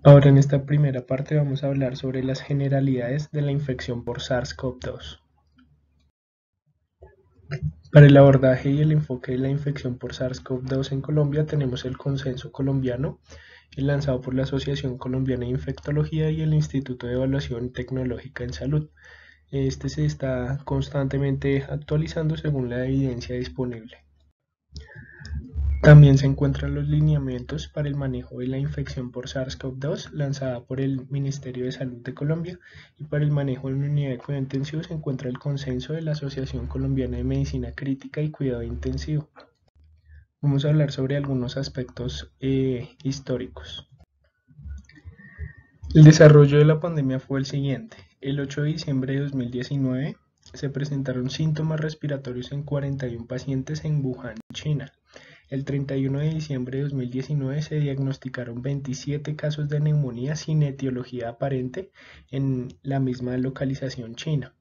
Ahora en esta primera parte vamos a hablar sobre las generalidades de la infección por SARS-CoV-2. Para el abordaje y el enfoque de la infección por SARS-CoV-2 en Colombia tenemos el Consenso Colombiano, lanzado por la Asociación Colombiana de Infectología y el Instituto de Evaluación Tecnológica en Salud. Este se está constantemente actualizando según la evidencia disponible. También se encuentran los lineamientos para el manejo de la infección por SARS-CoV-2 lanzada por el Ministerio de Salud de Colombia, y para el manejo en unidad de cuidado intensivo se encuentra el consenso de la Asociación Colombiana de Medicina Crítica y Cuidado Intensivo. Vamos a hablar sobre algunos aspectos históricos. El desarrollo de la pandemia fue el siguiente. El 8 de diciembre de 2019 se presentaron síntomas respiratorios en 41 pacientes en Wuhan, China. El 31 de diciembre de 2019 se diagnosticaron 27 casos de neumonía sin etiología aparente en la misma localización china.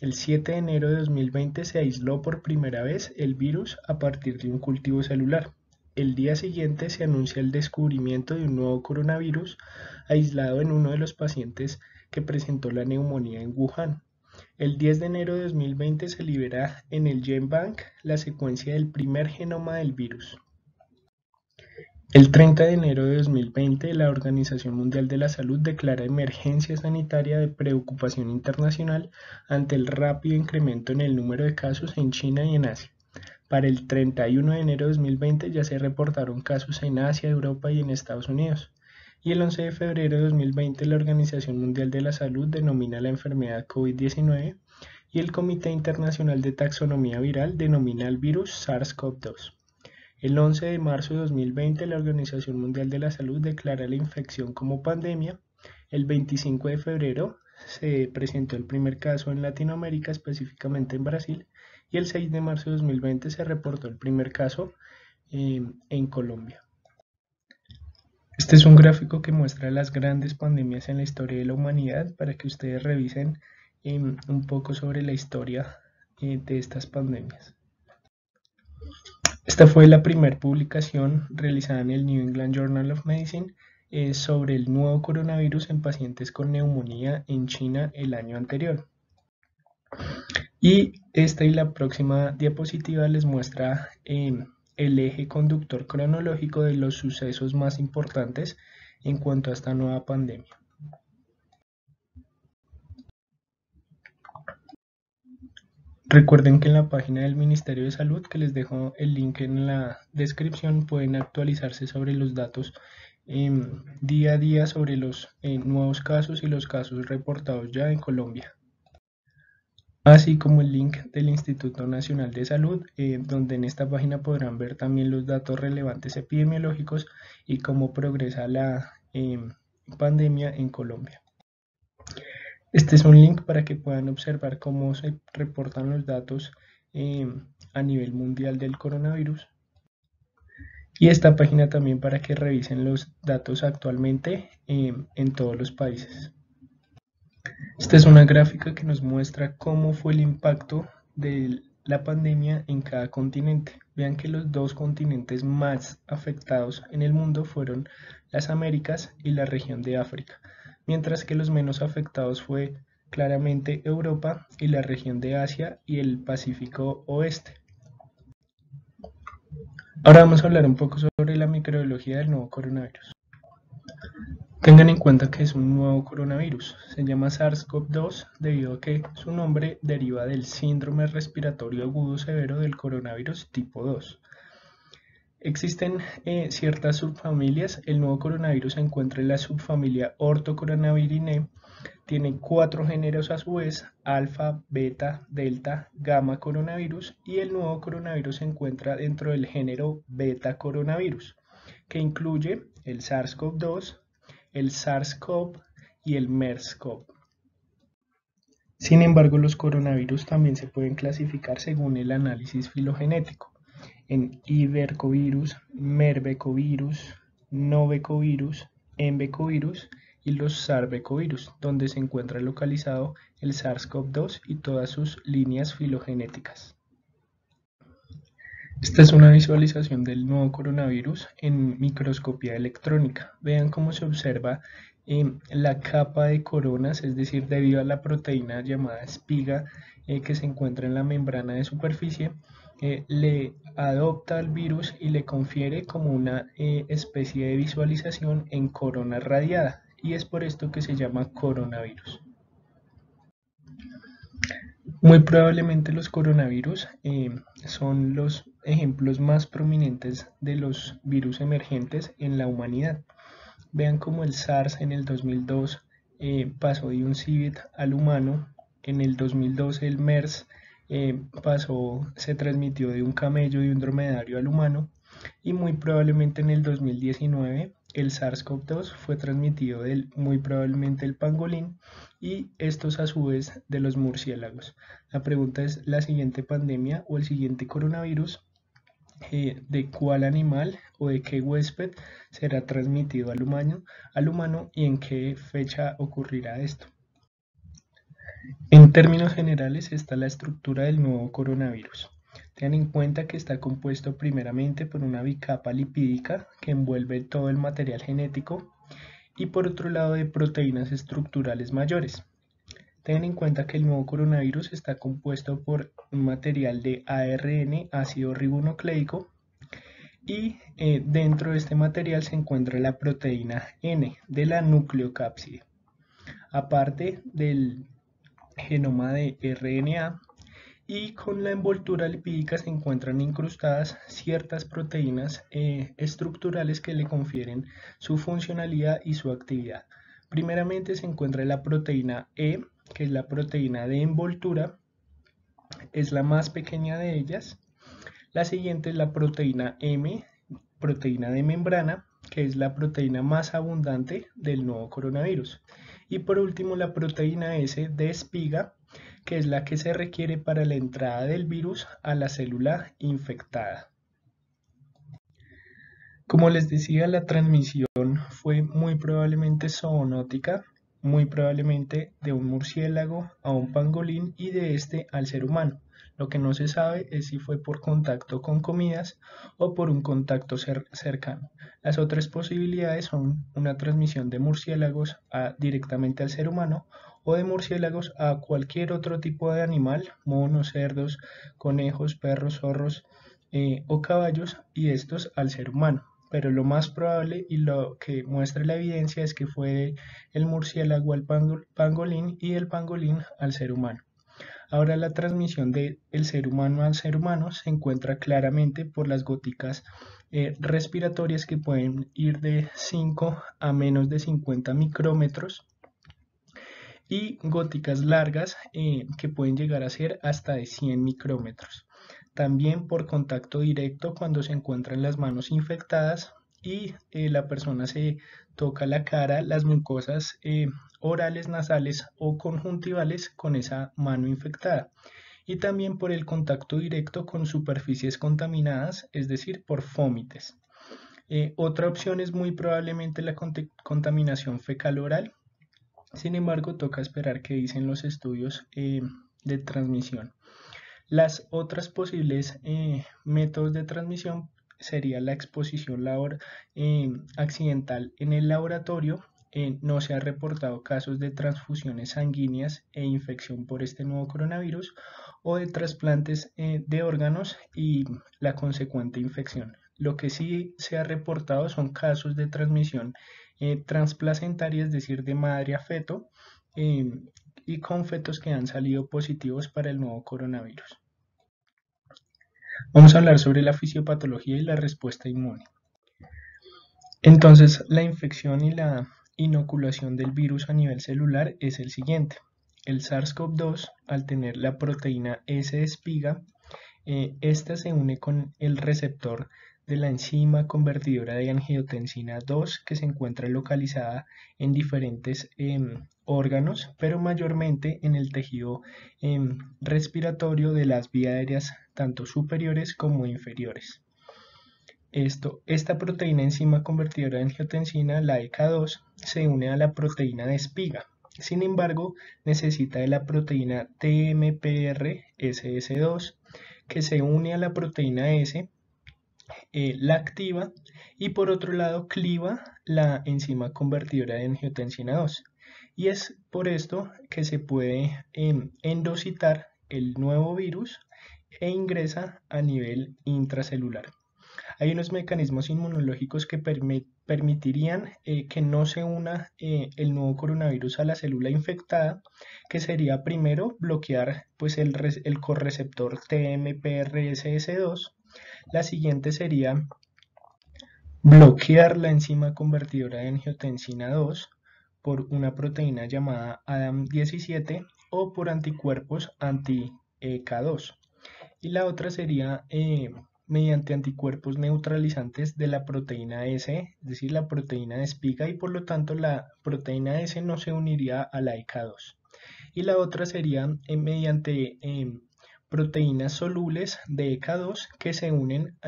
El 7 de enero de 2020 se aisló por primera vez el virus a partir de un cultivo celular. El día siguiente se anuncia el descubrimiento de un nuevo coronavirus aislado en uno de los pacientes que presentó la neumonía en Wuhan. El 10 de enero de 2020 se libera en el GenBank la secuencia del primer genoma del virus. El 30 de enero de 2020, la Organización Mundial de la Salud declara emergencia sanitaria de preocupación internacional ante el rápido incremento en el número de casos en China y en Asia. Para el 31 de enero de 2020 ya se reportaron casos en Asia, Europa y en Estados Unidos. Y el 11 de febrero de 2020 la Organización Mundial de la Salud denomina la enfermedad COVID-19 y el Comité Internacional de Taxonomía Viral denomina el virus SARS-CoV-2. El 11 de marzo de 2020 la Organización Mundial de la Salud declara la infección como pandemia. El 25 de febrero se presentó el primer caso en Latinoamérica, específicamente en Brasil, y el 6 de marzo de 2020 se reportó el primer caso en Colombia. Este es un gráfico que muestra las grandes pandemias en la historia de la humanidad para que ustedes revisen un poco sobre la historia de estas pandemias. Esta fue la primera publicación realizada en el New England Journal of Medicine sobre el nuevo coronavirus en pacientes con neumonía en China el año anterior. Y esta y la próxima diapositiva les muestra el eje conductor cronológico de los sucesos más importantes en cuanto a esta nueva pandemia. Recuerden que en la página del Ministerio de Salud, que les dejo el link en la descripción, pueden actualizarse sobre los datos día a día sobre los nuevos casos y los casos reportados ya en Colombia. Así como el link del Instituto Nacional de Salud, donde en esta página podrán ver también los datos relevantes epidemiológicos y cómo progresa la pandemia en Colombia. Este es un link para que puedan observar cómo se reportan los datos a nivel mundial del coronavirus. Y esta página también para que revisen los datos actualmente en todos los países. Esta es una gráfica que nos muestra cómo fue el impacto de la pandemia en cada continente. Vean que los dos continentes más afectados en el mundo fueron las Américas y la región de África, mientras que los menos afectados fue claramente Europa y la región de Asia y el Pacífico Oeste. Ahora vamos a hablar un poco sobre la microbiología del nuevo coronavirus. Tengan en cuenta que es un nuevo coronavirus, se llama SARS-CoV-2 debido a que su nombre deriva del síndrome respiratorio agudo severo del coronavirus tipo 2. Existen ciertas subfamilias. El nuevo coronavirus se encuentra en la subfamilia Orthocoronavirinae. Tiene 4 géneros a su vez: alfa, beta, delta, gamma coronavirus, y el nuevo coronavirus se encuentra dentro del género beta coronavirus, que incluye el SARS-CoV-2, el SARS-CoV y el MERS-CoV. Sin embargo, los coronavirus también se pueden clasificar según el análisis filogenético en Ibercovirus, Merbecovirus, Novecovirus, Envecovirus y los Sarbecovirus, donde se encuentra localizado el SARS-CoV-2 y todas sus líneas filogenéticas. Esta es una visualización del nuevo coronavirus en microscopía electrónica. Vean cómo se observa la capa de coronas, es decir, debido a la proteína llamada espiga que se encuentra en la membrana de superficie, le adopta al virus y le confiere como una especie de visualización en corona radiada, y es por esto que se llama coronavirus. Muy probablemente los coronavirus son los ejemplos más prominentes de los virus emergentes en la humanidad. Vean cómo el SARS en el 2002 pasó de un civil al humano, en el 2012 el MERS se transmitió de un camello y un dromedario al humano, y muy probablemente en el 2019 el SARS-CoV-2 fue transmitido muy probablemente el pangolín, y estos a su vez de los murciélagos. La pregunta es: ¿la siguiente pandemia o el siguiente coronavirus de cuál animal o de qué huésped será transmitido al humano y en qué fecha ocurrirá esto? En términos generales está la estructura del nuevo coronavirus. Ten en cuenta que está compuesto primeramente por una bicapa lipídica que envuelve todo el material genético, y por otro lado de proteínas estructurales mayores. Ten en cuenta que el nuevo coronavirus está compuesto por un material de ARN, ácido ribonucleico, y dentro de este material se encuentra la proteína N de la nucleocápside. Aparte del genoma de RNA, y con la envoltura lipídica se encuentran incrustadas ciertas proteínas estructurales que le confieren su funcionalidad y su actividad. Primeramente se encuentra la proteína E, que es la proteína de envoltura, es la más pequeña de ellas. La siguiente es la proteína M, proteína de membrana, que es la proteína más abundante del nuevo coronavirus. Y por último la proteína S de espiga, que es la que se requiere para la entrada del virus a la célula infectada. Como les decía, la transmisión fue muy probablemente zoonótica, muy probablemente de un murciélago a un pangolín y de este al ser humano. Lo que no se sabe es si fue por contacto con comidas o por un contacto cercano. Las otras posibilidades son una transmisión de murciélagos directamente al ser humano, o de murciélagos a cualquier otro tipo de animal, monos, cerdos, conejos, perros, zorros o caballos, y estos al ser humano. Pero lo más probable y lo que muestra la evidencia es que fue el murciélago al pangolín y el pangolín al ser humano. Ahora, la transmisión del ser humano al ser humano se encuentra claramente por las góticas respiratorias, que pueden ir de 5 a menos de 50 micrómetros, y góticas largas que pueden llegar a ser hasta de 100 micrómetros. También por contacto directo cuando se encuentran las manos infectadas y la persona se toca la cara, las mucosas orales, nasales o conjuntivales con esa mano infectada. Y también por el contacto directo con superficies contaminadas, es decir, por fómites. Otra opción es muy probablemente la contaminación fecal oral. Sin embargo, toca esperar qué dicen los estudios de transmisión. Las otras posibles métodos de transmisión sería la exposición accidental en el laboratorio. No se ha reportado casos de transfusiones sanguíneas e infección por este nuevo coronavirus, o de trasplantes de órganos y la consecuente infección. Lo que sí se ha reportado son casos de transmisión transplacentaria, es decir, de madre a feto, y con fetos que han salido positivos para el nuevo coronavirus. Vamos a hablar sobre la fisiopatología y la respuesta inmune. Entonces, la infección y la inoculación del virus a nivel celular es el siguiente. El SARS-CoV-2, al tener la proteína S de espiga, esta se une con el receptor de la enzima convertidora de angiotensina 2, que se encuentra localizada en diferentes órganos, pero mayormente en el tejido respiratorio de las vías aéreas, tanto superiores como inferiores. Esta proteína enzima convertidora de angiotensina, la ECA2, se une a la proteína de espiga. Sin embargo, necesita de la proteína TMPRSS2, que se une a la proteína S, la activa, y por otro lado cliva la enzima convertidora de angiotensina 2. Y es por esto que se puede endocitar el nuevo virus e ingresa a nivel intracelular. Hay unos mecanismos inmunológicos que permitirían que no se una el nuevo coronavirus a la célula infectada, que sería primero bloquear pues, el correceptor TMPRSS2. La siguiente sería bloquear la enzima convertidora de angiotensina 2 por una proteína llamada ADAM17 o por anticuerpos anti-K2. Y la otra sería mediante anticuerpos neutralizantes de la proteína S, es decir, la proteína de espiga, y por lo tanto la proteína S no se uniría a la EK2. Y la otra sería mediante proteínas solubles de EK2 que se unen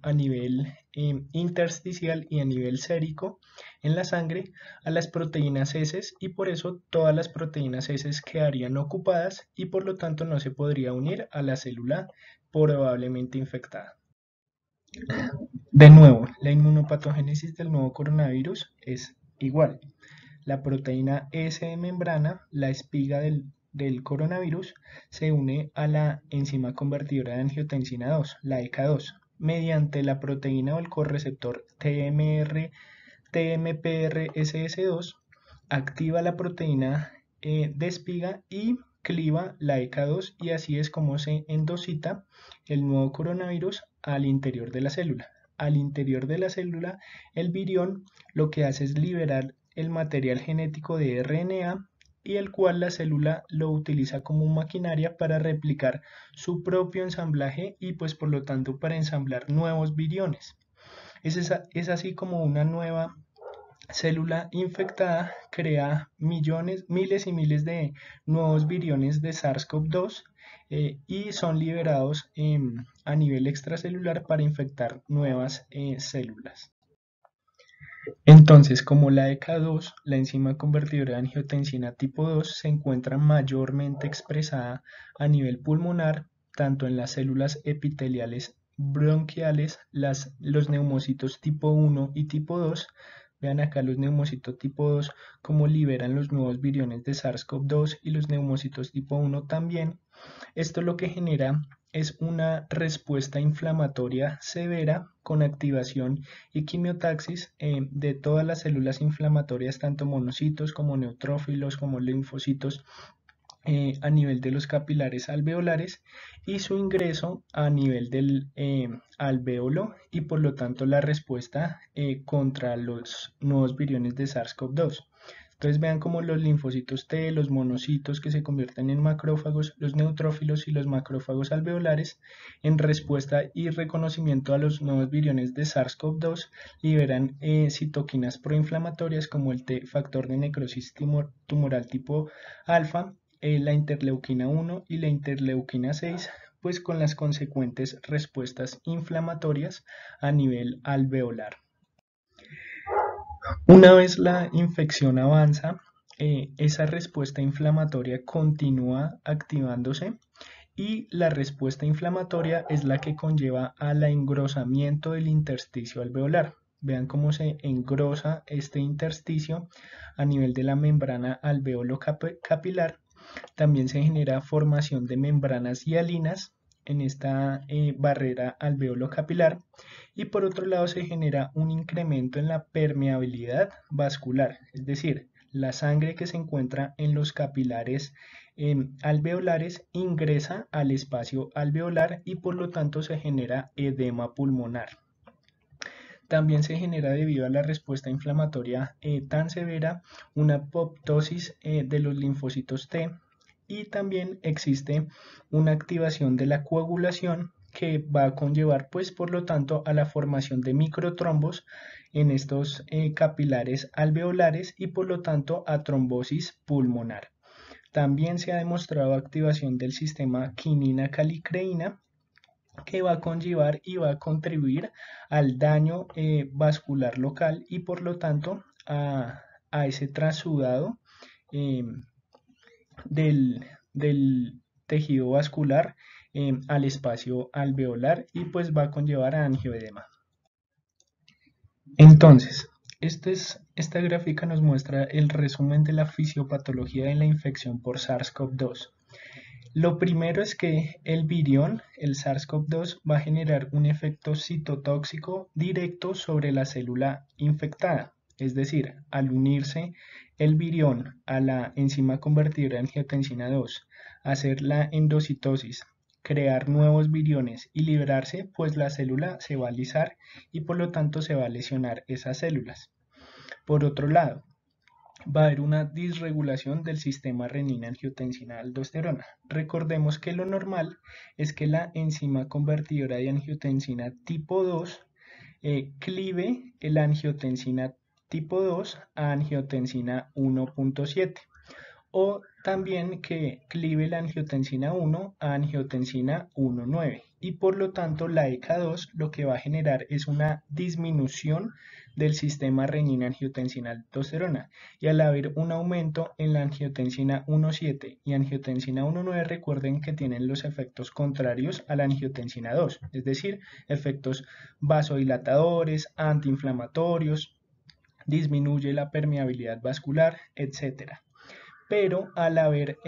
a nivel intersticial y a nivel sérico en la sangre a las proteínas S, y por eso todas las proteínas S quedarían ocupadas y por lo tanto no se podría unir a la célula probablemente infectada. De nuevo, la inmunopatogénesis del nuevo coronavirus es igual. La proteína S de membrana, la espiga del coronavirus, se une a la enzima convertidora de angiotensina 2, la EK2, mediante la proteína o el correceptor TMPRSS2, activa la proteína de espiga y cliva la EK2, y así es como se endocita el nuevo coronavirus al interior de la célula. Al interior de la célula, el virión lo que hace es liberar el material genético de RNA, y el cual la célula lo utiliza como maquinaria para replicar su propio ensamblaje y pues por lo tanto para ensamblar nuevos viriones. Es así como una nueva célula infectada crea miles y miles de nuevos viriones de SARS-CoV-2 y son liberados a nivel extracelular para infectar nuevas células. Entonces, como la EK2, la enzima convertidora de angiotensina tipo 2, se encuentra mayormente expresada a nivel pulmonar, tanto en las células epiteliales bronquiales, los neumocitos tipo 1 y tipo 2. Vean acá los neumocitos tipo 2 cómo liberan los nuevos viriones de SARS-CoV-2, y los neumocitos tipo 1 también. Esto lo que genera es una respuesta inflamatoria severa con activación y quimiotaxis de todas las células inflamatorias, tanto monocitos como neutrófilos como linfocitos, a nivel de los capilares alveolares, y su ingreso a nivel del alvéolo, y por lo tanto la respuesta contra los nuevos viriones de SARS-CoV-2. Entonces vean como los linfocitos T, los monocitos que se convierten en macrófagos, los neutrófilos y los macrófagos alveolares, en respuesta y reconocimiento a los nuevos viriones de SARS-CoV-2, liberan citoquinas proinflamatorias como el T factor de necrosis tumoral tipo alfa, la interleuquina 1 y la interleuquina 6, pues con las consecuentes respuestas inflamatorias a nivel alveolar. Una vez la infección avanza, esa respuesta inflamatoria continúa activándose, y la respuesta inflamatoria es la que conlleva al engrosamiento del intersticio alveolar. Vean cómo se engrosa este intersticio a nivel de la membrana alveolo capilar. También se genera formación de membranas hialinas en esta barrera alveolo capilar, y por otro lado se genera un incremento en la permeabilidad vascular, es decir, la sangre que se encuentra en los capilares alveolares ingresa al espacio alveolar y por lo tanto se genera edema pulmonar. También se genera, debido a la respuesta inflamatoria tan severa, una apoptosis de los linfocitos T, y también existe una activación de la coagulación que va a conllevar, pues por lo tanto, a la formación de microtrombos en estos capilares alveolares y por lo tanto a trombosis pulmonar. También se ha demostrado activación del sistema quinina-calicreína, que va a conllevar y va a contribuir al daño vascular local y por lo tanto a ese trasudado del tejido vascular al espacio alveolar y pues va a conllevar a angioedema. Entonces, esta gráfica nos muestra el resumen de la fisiopatología de la infección por SARS-CoV-2. Lo primero es que el virión, el SARS-CoV-2, va a generar un efecto citotóxico directo sobre la célula infectada. Es decir, al unirse el virión a la enzima convertidora de angiotensina 2, hacer la endocitosis, crear nuevos viriones y liberarse, pues la célula se va a lisar y por lo tanto se va a lesionar esas células. Por otro lado, va a haber una disregulación del sistema renina-angiotensina-aldosterona. Recordemos que lo normal es que la enzima convertidora de angiotensina tipo 2 clive la angiotensina tipo 2 a angiotensina 1.7 o también que clive la angiotensina 1 a angiotensina 1.9 y por lo tanto la ECA2 lo que va a generar es una disminución del sistema renina-angiotensina-aldosterona y al haber un aumento en la angiotensina 1.7 y angiotensina 1.9 recuerden que tienen los efectos contrarios a la angiotensina 2, es decir, efectos vasodilatadores, antiinflamatorios, disminuye la permeabilidad vascular, etc. Pero al haber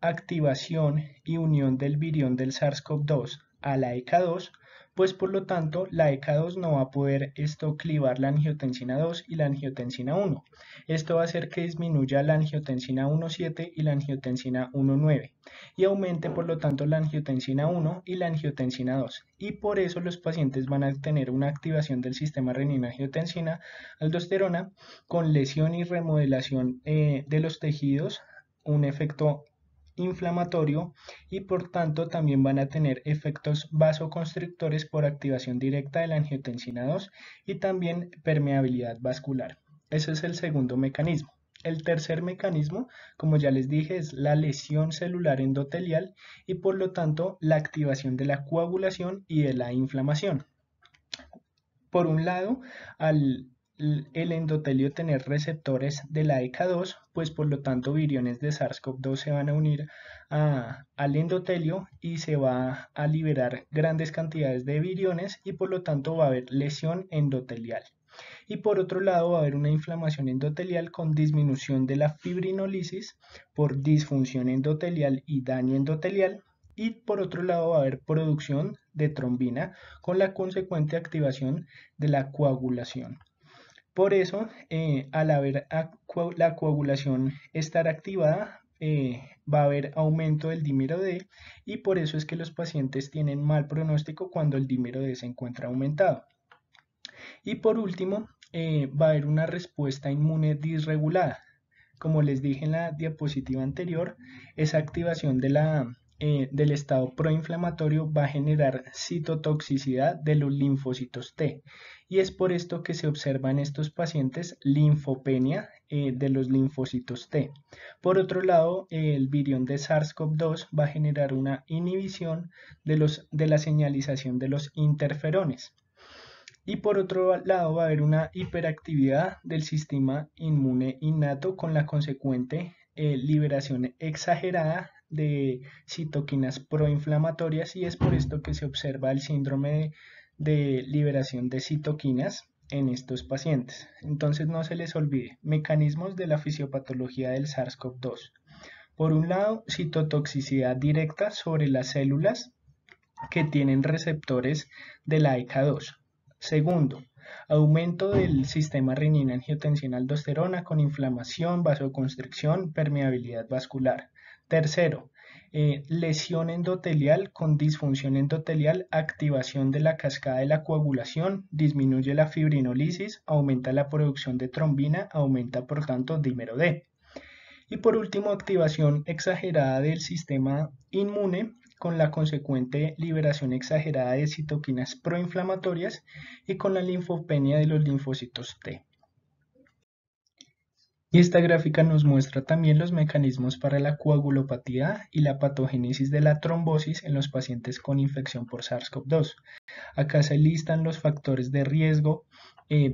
activación y unión del virión del SARS-CoV-2 a la ECA2, pues por lo tanto la ECA2 no va a poder clivar la angiotensina 2 y la angiotensina 1. Esto va a hacer que disminuya la angiotensina 1.7 y la angiotensina 1.9 y aumente por lo tanto la angiotensina 1 y la angiotensina 2. Y por eso los pacientes van a tener una activación del sistema renina-angiotensina-aldosterona con lesión y remodelación de los tejidos, un efecto inflamatorio y por tanto también van a tener efectos vasoconstrictores por activación directa de la angiotensina 2 y también permeabilidad vascular. Ese es el segundo mecanismo. El tercer mecanismo, como ya les dije, es la lesión celular endotelial y por lo tanto la activación de la coagulación y de la inflamación. Por un lado, al el endotelio tener receptores de la ECA2, pues por lo tanto viriones de SARS-CoV-2 se van a unir al endotelio y se va a liberar grandes cantidades de viriones y por lo tanto va a haber lesión endotelial. Y por otro lado va a haber una inflamación endotelial con disminución de la fibrinolisis por disfunción endotelial y daño endotelial. Y por otro lado va a haber producción de trombina con la consecuente activación de la coagulación. Por eso, al haber la coagulación estar activada, va a haber aumento del dímero D y por eso es que los pacientes tienen mal pronóstico cuando el dímero D se encuentra aumentado. Y por último, va a haber una respuesta inmune disregulada. Como les dije en la diapositiva anterior, esa activación del estado proinflamatorio va a generar citotoxicidad de los linfocitos T y es por esto que se observa en estos pacientes linfopenia de los linfocitos T. Por otro lado, el virión de SARS-CoV-2 va a generar una inhibición de la señalización de los interferones. Y por otro lado va a haber una hiperactividad del sistema inmune innato con la consecuente liberación exagerada de citoquinas proinflamatorias y es por esto que se observa el síndrome de liberación de citoquinas en estos pacientes. Entonces no se les olvide, mecanismos de la fisiopatología del SARS-CoV-2. Por un lado, citotoxicidad directa sobre las células que tienen receptores de la ECA2. Segundo, aumento del sistema renina-angiotensina-aldosterona con inflamación, vasoconstricción, permeabilidad vascular. Tercero, lesión endotelial con disfunción endotelial, activación de la cascada de la coagulación, disminuye la fibrinolisis, aumenta la producción de trombina, aumenta por tanto dímero D. Y por último, activación exagerada del sistema inmune con la consecuente liberación exagerada de citoquinas proinflamatorias y con la linfopenia de los linfocitos T. Y esta gráfica nos muestra también los mecanismos para la coagulopatía y la patogénesis de la trombosis en los pacientes con infección por SARS-CoV-2. Acá se listan los factores de riesgo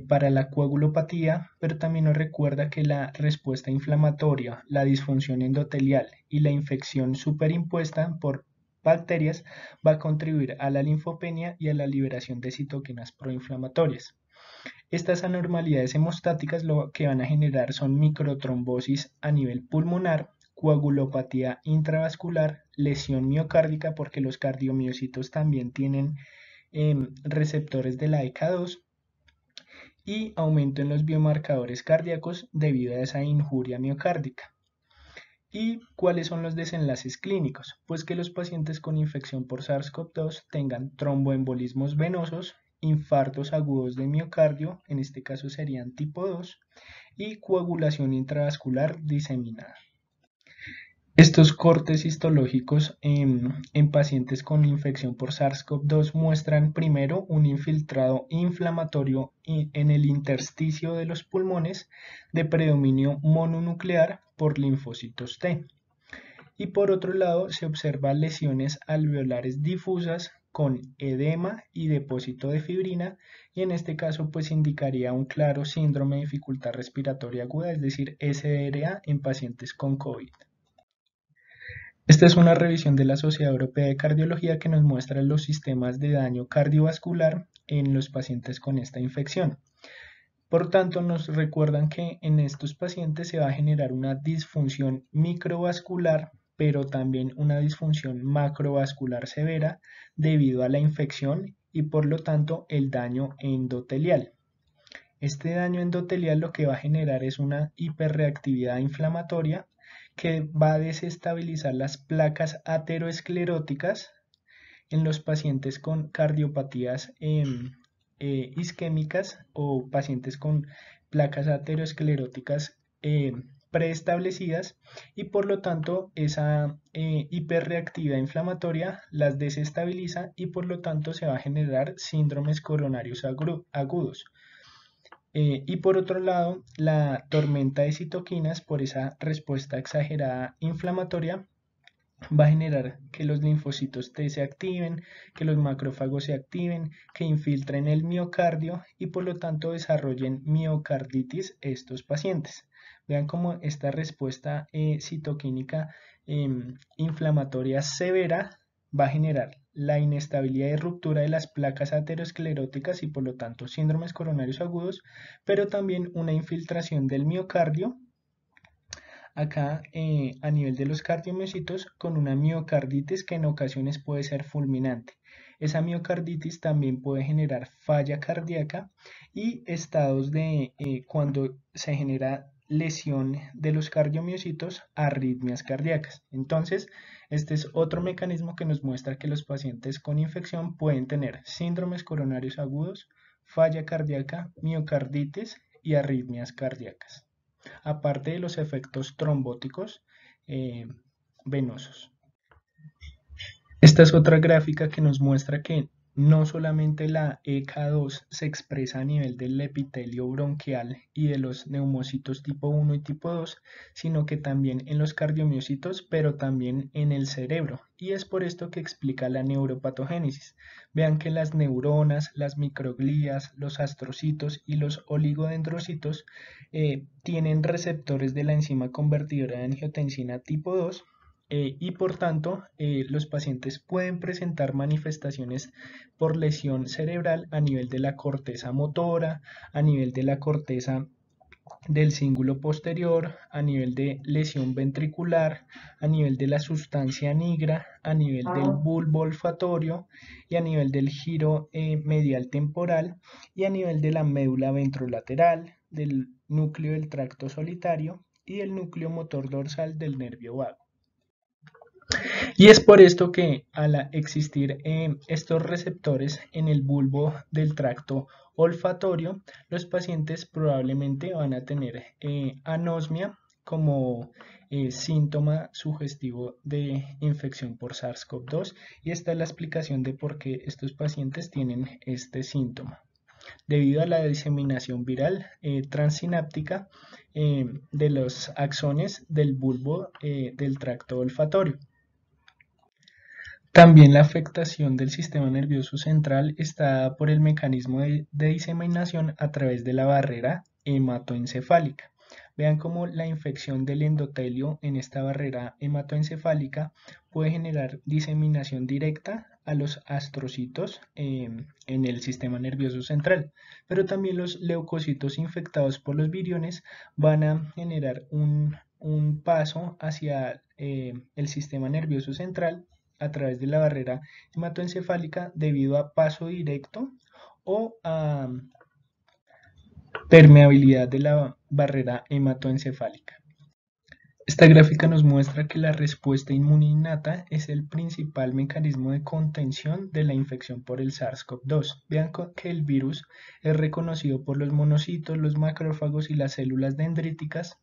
para la coagulopatía, pero también nos recuerda que la respuesta inflamatoria, la disfunción endotelial y la infección superimpuesta por bacterias va a contribuir a la linfopenia y a la liberación de citoquinas proinflamatorias. Estas anormalidades hemostáticas lo que van a generar son microtrombosis a nivel pulmonar, coagulopatía intravascular, lesión miocárdica porque los cardiomiocitos también tienen receptores de la ECA2 y aumento en los biomarcadores cardíacos debido a esa injuria miocárdica. ¿Y cuáles son los desenlaces clínicos? Pues que los pacientes con infección por SARS-CoV-2 tengan tromboembolismos venosos, infartos agudos de miocardio, en este caso serían tipo 2, y coagulación intravascular diseminada. Estos cortes histológicos en pacientes con infección por SARS-CoV-2 muestran primero un infiltrado inflamatorio en el intersticio de los pulmones de predominio mononuclear por linfocitos T. Y por otro lado se observan lesiones alveolares difusas con edema y depósito de fibrina y en este caso pues indicaría un claro síndrome de dificultad respiratoria aguda, es decir, SDRA en pacientes con COVID. Esta es una revisión de la Sociedad Europea de Cardiología que nos muestra los sistemas de daño cardiovascular en los pacientes con esta infección. Por tanto, nos recuerdan que en estos pacientes se va a generar una disfunción microvascular, pero también una disfunción macrovascular severa debido a la infección y por lo tanto el daño endotelial. Este daño endotelial lo que va a generar es una hiperreactividad inflamatoria que va a desestabilizar las placas ateroescleróticas en los pacientes con cardiopatías isquémicas o pacientes con placas ateroescleróticas preestablecidas y por lo tanto esa hiperreactividad inflamatoria las desestabiliza y por lo tanto se va a generar síndromes coronarios agudos. Y por otro lado, la tormenta de citoquinas, por esa respuesta exagerada inflamatoria, va a generar que los linfocitos T se activen, que los macrófagos se activen, que infiltren el miocardio y por lo tanto desarrollen miocarditis estos pacientes. Vean cómo esta respuesta citoquínica inflamatoria severa va a generar la inestabilidad y ruptura de las placas ateroscleróticas y por lo tanto síndromes coronarios agudos, pero también una infiltración del miocardio acá a nivel de los cardiomiocitos con una miocarditis que en ocasiones puede ser fulminante. Esa miocarditis también puede generar falla cardíaca y estados de cuando se genera lesión de los cardiomiocitos, arritmias cardíacas. Entonces, este es otro mecanismo que nos muestra que los pacientes con infección pueden tener síndromes coronarios agudos, falla cardíaca, miocarditis y arritmias cardíacas, aparte de los efectos trombóticos venosos. Esta es otra gráfica que nos muestra que no solamente la ECA2 se expresa a nivel del epitelio bronquial y de los neumocitos tipo 1 y tipo 2, sino que también en los cardiomiocitos, pero también en el cerebro. Y es por esto que explica la neuropatogénesis. Vean que las neuronas, las microglías, los astrocitos y los oligodendrocitos tienen receptores de la enzima convertidora de angiotensina tipo 2 y por tanto los pacientes pueden presentar manifestaciones por lesión cerebral a nivel de la corteza motora, a nivel de la corteza del cíngulo posterior, a nivel de lesión ventricular, a nivel de la sustancia nigra, a nivel del bulbo olfatorio y a nivel del giro medial temporal y a nivel de la médula ventrolateral, del núcleo del tracto solitario y del núcleo motor dorsal del nervio vago. Y es por esto que al existir estos receptores en el bulbo del tracto olfatorio, los pacientes probablemente van a tener anosmia como síntoma sugestivo de infección por SARS-CoV-2 y esta es la explicación de por qué estos pacientes tienen este síntoma, debido a la diseminación viral transináptica de los axones del bulbo del tracto olfatorio. También la afectación del sistema nervioso central está dada por el mecanismo de diseminación a través de la barrera hematoencefálica. Vean cómo la infección del endotelio en esta barrera hematoencefálica puede generar diseminación directa a los astrocitos en el sistema nervioso central, pero también los leucocitos infectados por los viriones van a generar un paso hacia el sistema nervioso central a través de la barrera hematoencefálica debido a paso directo o a permeabilidad de la barrera hematoencefálica. Esta gráfica nos muestra que la respuesta inmune innata es el principal mecanismo de contención de la infección por el SARS-CoV-2. Vean que el virus es reconocido por los monocitos, los macrófagos y las células dendríticas,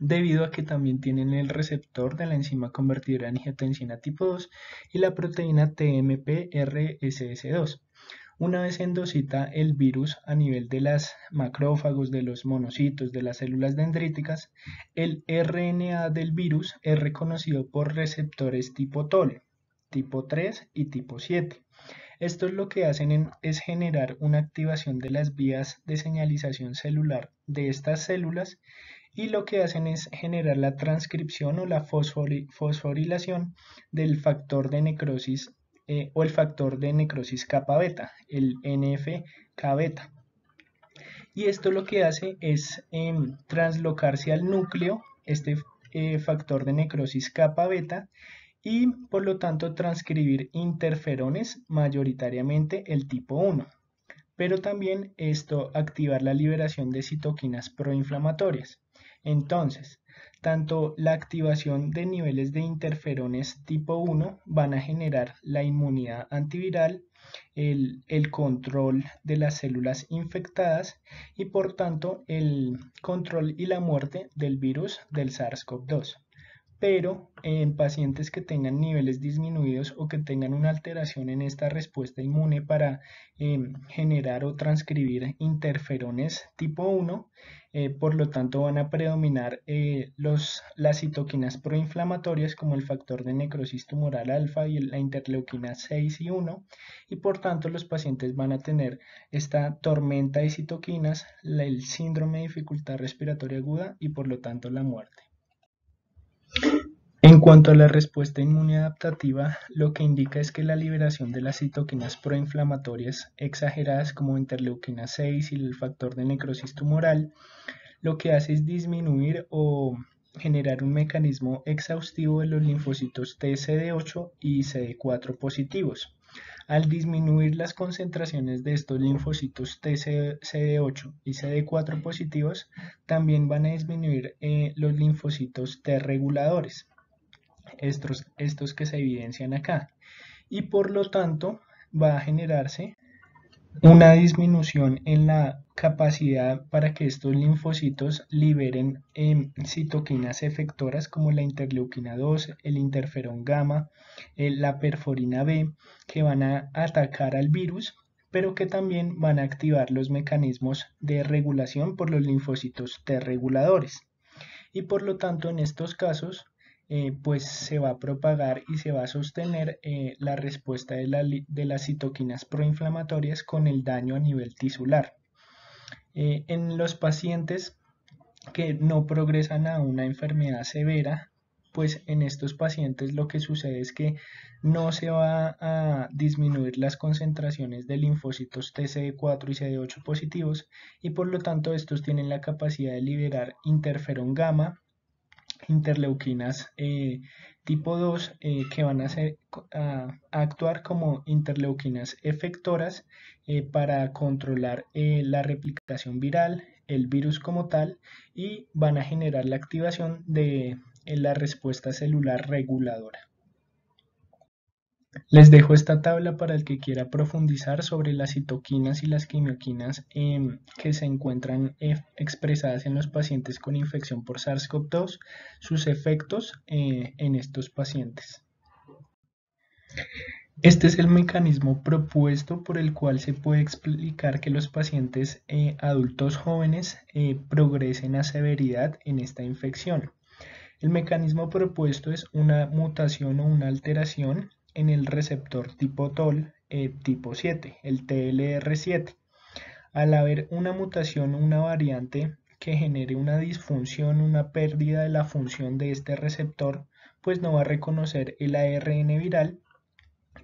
debido a que también tienen el receptor de la enzima convertidora de angiotensina tipo 2 y la proteína TMPRSS2. Una vez endocita el virus a nivel de los macrófagos, de los monocitos, de las células dendríticas, el RNA del virus es reconocido por receptores tipo TOL, tipo 3 y tipo 7. Estos lo que hacen es generar una activación de las vías de señalización celular de estas células y lo que hacen es generar la transcripción o la fosforilación del factor de necrosis o el factor de necrosis kappa beta, el NF-K beta. Y esto lo que hace es translocarse al núcleo, este factor de necrosis kappa beta, y por lo tanto transcribir interferones, mayoritariamente el tipo 1. Pero también esto activar la liberación de citoquinas proinflamatorias. Entonces, tanto la activación de niveles de interferones tipo 1 van a generar la inmunidad antiviral, el control de las células infectadas y por tanto el control y la muerte del virus del SARS-CoV-2. Pero en pacientes que tengan niveles disminuidos o que tengan una alteración en esta respuesta inmune para generar o transcribir interferones tipo 1, por lo tanto van a predominar las citoquinas proinflamatorias como el factor de necrosis tumoral alfa y la interleuquina 6 y 1, y por tanto los pacientes van a tener esta tormenta de citoquinas, el síndrome de dificultad respiratoria aguda y por lo tanto la muerte. En cuanto a la respuesta inmune adaptativa, lo que indica es que la liberación de las citoquinas proinflamatorias exageradas como interleuquina 6 y el factor de necrosis tumoral, lo que hace es disminuir o generar un mecanismo exhaustivo de los linfocitos T CD8 y CD4 positivos. Al disminuir las concentraciones de estos linfocitos T CD8 y CD4 positivos, también van a disminuir los linfocitos T reguladores. Estos que se evidencian acá, y por lo tanto va a generarse una disminución en la capacidad para que estos linfocitos liberen citoquinas efectoras como la interleuquina 2, el interferón gamma, la perforina B, que van a atacar al virus, pero que también van a activar los mecanismos de regulación por los linfocitos T reguladores. Y por lo tanto en estos casos pues se va a propagar y se va a sostener la respuesta de las citoquinas proinflamatorias con el daño a nivel tisular. En los pacientes que no progresan a una enfermedad severa, pues en estos pacientes lo que sucede es que no se va a disminuir las concentraciones de linfocitos TCD4 y CD8 positivos y por lo tanto estos tienen la capacidad de liberar interferón gamma, interleuquinas tipo 2 que van a actuar como interleuquinas efectoras para controlar la replicación viral, el virus como tal, y van a generar la activación de la respuesta celular reguladora. Les dejo esta tabla para el que quiera profundizar sobre las citoquinas y las quimioquinas que se encuentran expresadas en los pacientes con infección por SARS-CoV-2, sus efectos en estos pacientes. Este es el mecanismo propuesto por el cual se puede explicar que los pacientes adultos jóvenes progresen a severidad en esta infección. El mecanismo propuesto es una mutación o una alteración en el receptor tipo TOL tipo 7, el TLR7. Al haber una mutación o una variante que genere una disfunción, una pérdida de la función de este receptor, pues no va a reconocer el ARN viral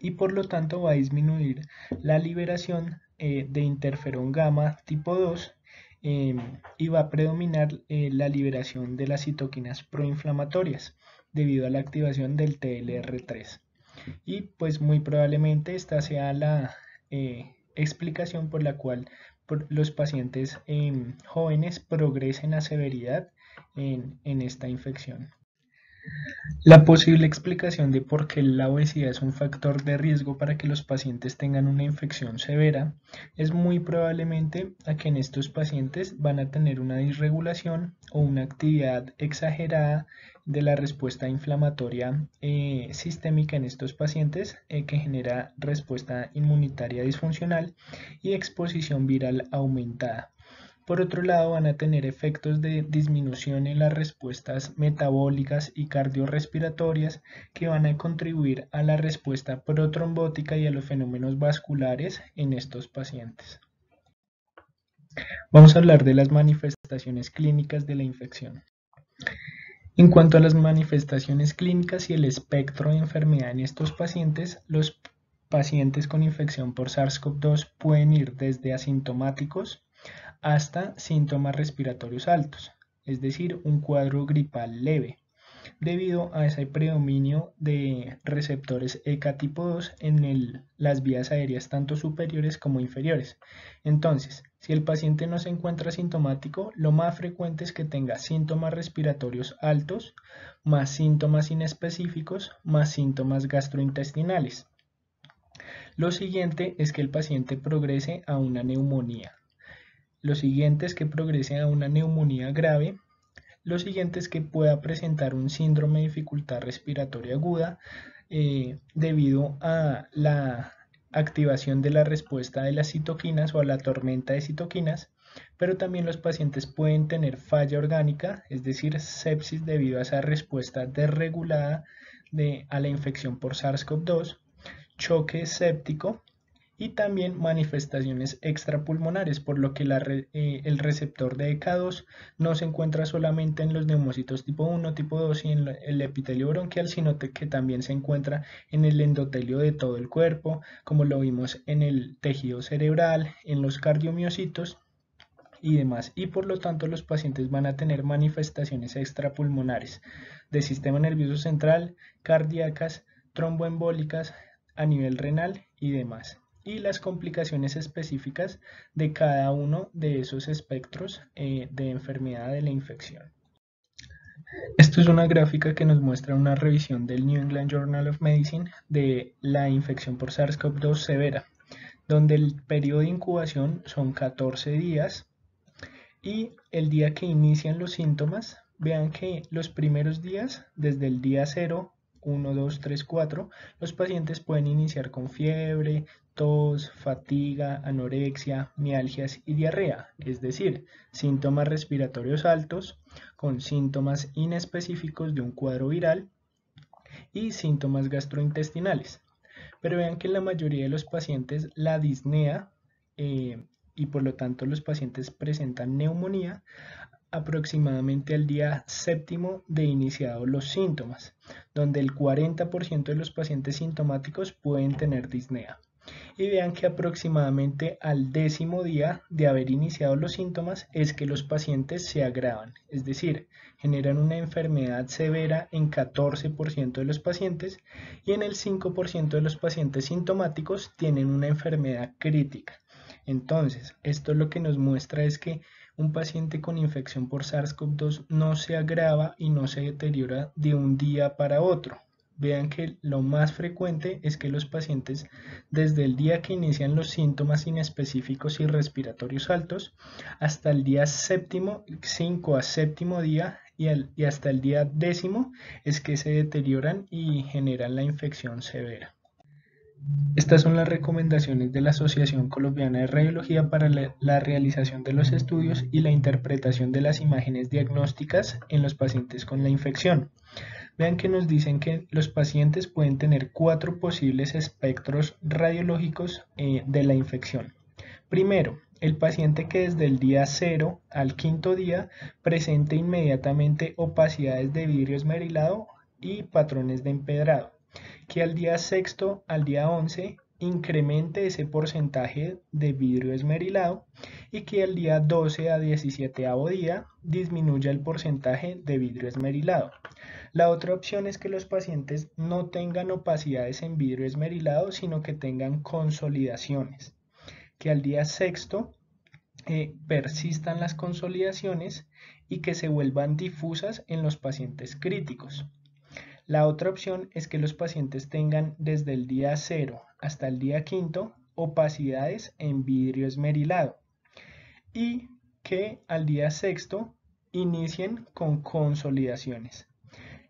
y por lo tanto va a disminuir la liberación de interferón gamma tipo 2 y va a predominar la liberación de las citoquinas proinflamatorias debido a la activación del TLR3. Y pues muy probablemente esta sea la explicación por la cual los pacientes jóvenes progresen a severidad en esta infección. La posible explicación de por qué la obesidad es un factor de riesgo para que los pacientes tengan una infección severa es muy probablemente a que en estos pacientes van a tener una disregulación o una actividad exagerada de la respuesta inflamatoria sistémica en estos pacientes que genera respuesta inmunitaria disfuncional y exposición viral aumentada. Por otro lado, van a tener efectos de disminución en las respuestas metabólicas y cardiorrespiratorias que van a contribuir a la respuesta protrombótica y a los fenómenos vasculares en estos pacientes. Vamos a hablar de las manifestaciones clínicas de la infección. En cuanto a las manifestaciones clínicas y el espectro de enfermedad en estos pacientes, los pacientes con infección por SARS-CoV-2 pueden ir desde asintomáticos hasta síntomas respiratorios altos, es decir, un cuadro gripal leve, debido a ese predominio de receptores ECA tipo 2 en las vías aéreas tanto superiores como inferiores. Entonces, si el paciente no se encuentra sintomático, lo más frecuente es que tenga síntomas respiratorios altos, más síntomas inespecíficos, más síntomas gastrointestinales. Lo siguiente es que el paciente progrese a una neumonía. Lo siguiente es que progrese a una neumonía grave. Lo siguiente es que pueda presentar un síndrome de dificultad respiratoria aguda debido a la activación de la respuesta de las citoquinas o a la tormenta de citoquinas, pero también los pacientes pueden tener falla orgánica, es decir, sepsis debido a esa respuesta desregulada a la infección por SARS-CoV-2, choque séptico, y también manifestaciones extrapulmonares, por lo que el receptor de ECA2 no se encuentra solamente en los neumocitos tipo 1, tipo 2 y en el epitelio bronquial, sino que también se encuentra en el endotelio de todo el cuerpo, como lo vimos en el tejido cerebral, en los cardiomiocitos y demás. Y por lo tanto los pacientes van a tener manifestaciones extrapulmonares de sistema nervioso central, cardíacas, tromboembólicas, a nivel renal y demás, y las complicaciones específicas de cada uno de esos espectros de enfermedad de la infección. Esto es una gráfica que nos muestra una revisión del New England Journal of Medicine de la infección por SARS-CoV-2 severa, donde el periodo de incubación son 14 días y el día que inician los síntomas, vean que los primeros días, desde el día 0, 1, 2, 3, 4, los pacientes pueden iniciar con fiebre, tos, fatiga, anorexia, mialgias y diarrea, es decir, síntomas respiratorios altos con síntomas inespecíficos de un cuadro viral y síntomas gastrointestinales. Pero vean que en la mayoría de los pacientes la disnea y por lo tanto los pacientes presentan neumonía aproximadamente al día séptimo de iniciados los síntomas, donde el 40% de los pacientes sintomáticos pueden tener disnea. Y vean que aproximadamente al 10º día de haber iniciado los síntomas es que los pacientes se agravan, es decir, generan una enfermedad severa en 14% de los pacientes y en el 5% de los pacientes sintomáticos tienen una enfermedad crítica. Entonces, esto lo que nos muestra es que un paciente con infección por SARS-CoV-2 no se agrava y no se deteriora de un día para otro. Vean que lo más frecuente es que los pacientes desde el día que inician los síntomas inespecíficos y respiratorios altos hasta el día séptimo, 5 a séptimo día y hasta el día 10º es que se deterioran y generan la infección severa. Estas son las recomendaciones de la Asociación Colombiana de Radiología para la realización de los estudios y la interpretación de las imágenes diagnósticas en los pacientes con la infección. Vean que nos dicen que los pacientes pueden tener 4 posibles espectros radiológicos de la infección. Primero, El paciente que desde el día 0 al quinto día presente inmediatamente opacidades de vidrio esmerilado y patrones de empedrado, que al día sexto al día 11 incremente ese porcentaje de vidrio esmerilado y que al día 12 a 17 día disminuya el porcentaje de vidrio esmerilado. La otra opción es que los pacientes no tengan opacidades en vidrio esmerilado, sino que tengan consolidaciones, que al día sexto persistan las consolidaciones y que se vuelvan difusas en los pacientes críticos. La otra opción es que los pacientes tengan desde el día 0 hasta el día quinto opacidades en vidrio esmerilado y que al día sexto inicien con consolidaciones.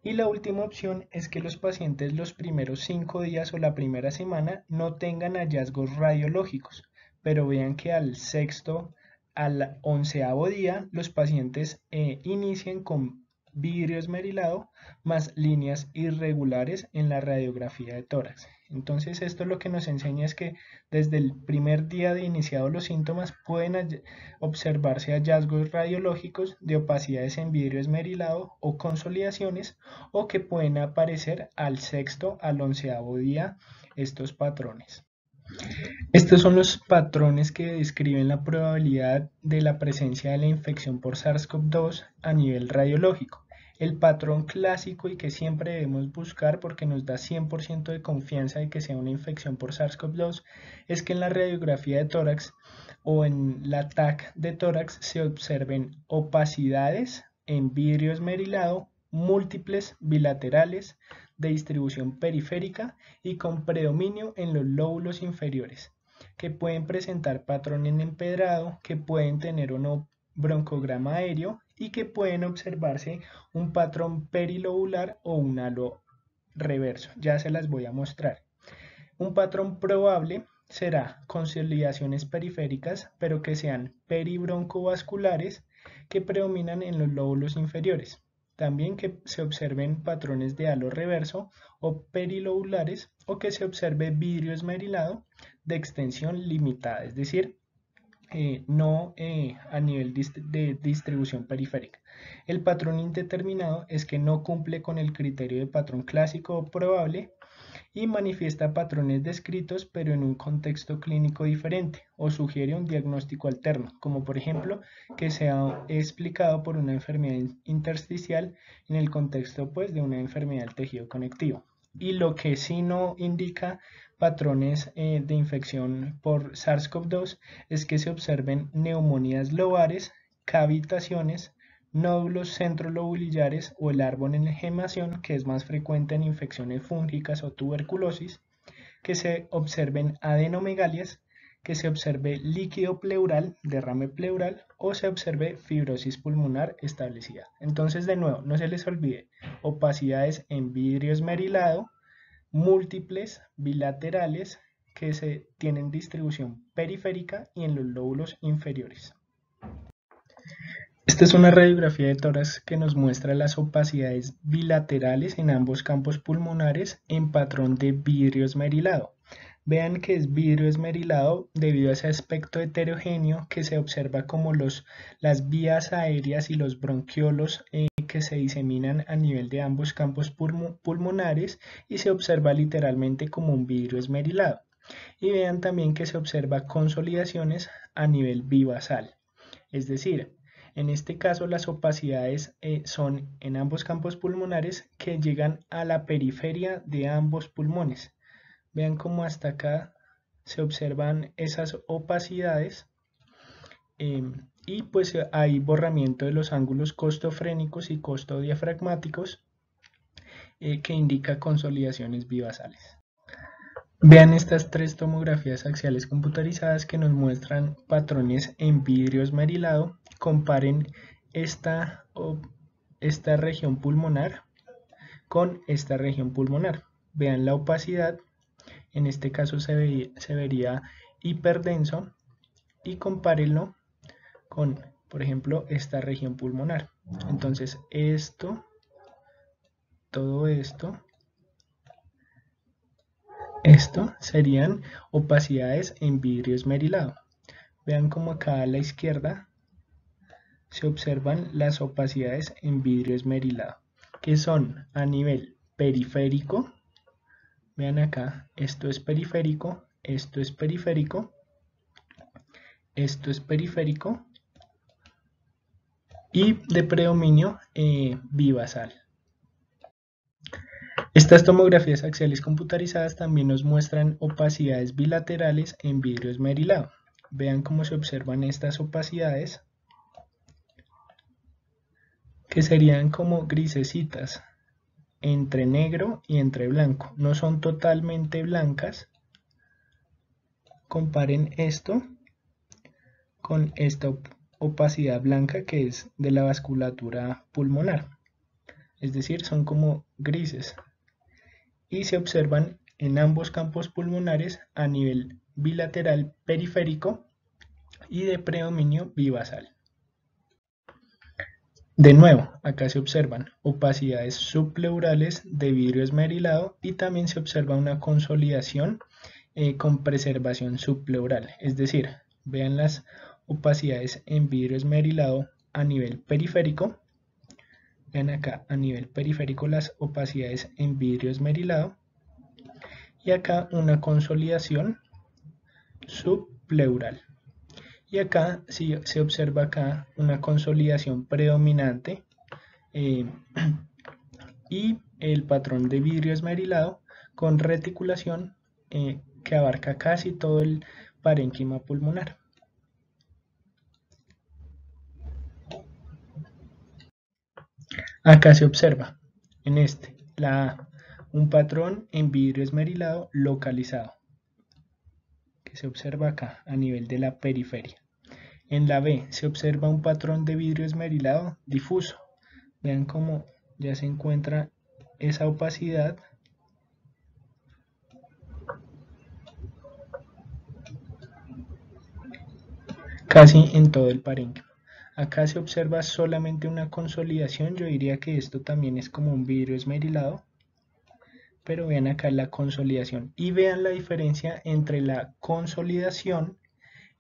Y la última opción es que los pacientes los primeros 5 días o la primera semana no tengan hallazgos radiológicos, pero vean que al sexto, al 11º día, los pacientes inicien con vidrio esmerilado más líneas irregulares en la radiografía de tórax. Entonces esto lo que nos enseña es que desde el primer día de iniciados los síntomas pueden observarse hallazgos radiológicos de opacidades en vidrio esmerilado o consolidaciones, o que pueden aparecer al sexto al 11º día estos patrones. Estos son los patrones que describen la probabilidad de la presencia de la infección por SARS-CoV-2 a nivel radiológico. El patrón clásico y que siempre debemos buscar porque nos da 100% de confianza de que sea una infección por SARS-CoV-2 es que en la radiografía de tórax o en la TAC de tórax se observen opacidades en vidrio esmerilado múltiples bilaterales de distribución periférica y con predominio en los lóbulos inferiores, que pueden presentar patrón en empedrado, que pueden tener o no broncograma aéreo y que pueden observarse un patrón perilobular o un halo reverso. Ya se las voy a mostrar. Un patrón probable será consolidaciones periféricas, pero que sean peribroncovasculares que predominan en los lóbulos inferiores. También que se observen patrones de halo reverso o perilobulares o que se observe vidrio esmerilado de extensión limitada, es decir, no a nivel de distribución periférica. El patrón indeterminado es que no cumple con el criterio de patrón clásico o probable y manifiesta patrones descritos pero en un contexto clínico diferente o sugiere un diagnóstico alterno, como por ejemplo que sea explicado por una enfermedad intersticial en el contexto pues de una enfermedad del tejido conectivo. Y lo que sí no indica patrones de infección por SARS-CoV-2 es que se observen neumonías lobares, cavitaciones, nódulos centrolobulillares o el árbol en gemación, que es más frecuente en infecciones fúngicas o tuberculosis, que se observen adenomegalias, que se observe líquido pleural, derrame pleural o se observe fibrosis pulmonar establecida. Entonces, de nuevo, no se les olvide, opacidades en vidrio esmerilado, múltiples bilaterales que se tienen distribución periférica y en los lóbulos inferiores. Esta es una radiografía de tórax que nos muestra las opacidades bilaterales en ambos campos pulmonares en patrón de vidrio esmerilado. Vean que es vidrio esmerilado debido a ese aspecto heterogéneo que se observa como las vías aéreas y los bronquiolos que se diseminan a nivel de ambos campos pulmonares y se observa literalmente como un vidrio esmerilado. Y vean también que se observa consolidaciones a nivel bibasal, es decir, en este caso las opacidades son en ambos campos pulmonares que llegan a la periferia de ambos pulmones. Vean cómo hasta acá se observan esas opacidades y pues hay borramiento de los ángulos costofrénicos y costodiafragmáticos que indica consolidaciones bibasales. Vean estas tres tomografías axiales computarizadas que nos muestran patrones en vidrio esmerilado. Comparen esta región pulmonar con esta región pulmonar. Vean la opacidad, en este caso se vería hiperdenso y compárenlo con, por ejemplo, esta región pulmonar. Entonces todo esto serían opacidades en vidrio esmerilado. Vean como acá a la izquierda se observan las opacidades en vidrio esmerilado, que son a nivel periférico. Vean acá, esto es periférico, esto es periférico, esto es periférico y de predominio bibasal. Estas tomografías axiales computarizadas también nos muestran opacidades bilaterales en vidrio esmerilado. Vean cómo se observan estas opacidades, que serían como grisecitas, entre negro y entre blanco. No son totalmente blancas. Comparen esto con esta opacidad blanca que es de la vasculatura pulmonar. Es decir, son como grises. Y se observan en ambos campos pulmonares a nivel bilateral periférico y de predominio bibasal. De nuevo, acá se observan opacidades subpleurales de vidrio esmerilado y también se observa una consolidación con preservación subpleural. Es decir, vean las opacidades en vidrio esmerilado a nivel periférico. Vean acá a nivel periférico las opacidades en vidrio esmerilado y acá una consolidación subpleural. Y acá sí se observa acá una consolidación predominante y el patrón de vidrio esmerilado con reticulación que abarca casi todo el parénquima pulmonar. Acá se observa en la A, un patrón en vidrio esmerilado localizado, que se observa acá a nivel de la periferia. En la B se observa un patrón de vidrio esmerilado difuso. Vean cómo ya se encuentra esa opacidad casi en todo el parénquima. Acá se observa solamente una consolidación. Yo diría que esto también es como un vidrio esmerilado, pero vean acá la consolidación y vean la diferencia entre la consolidación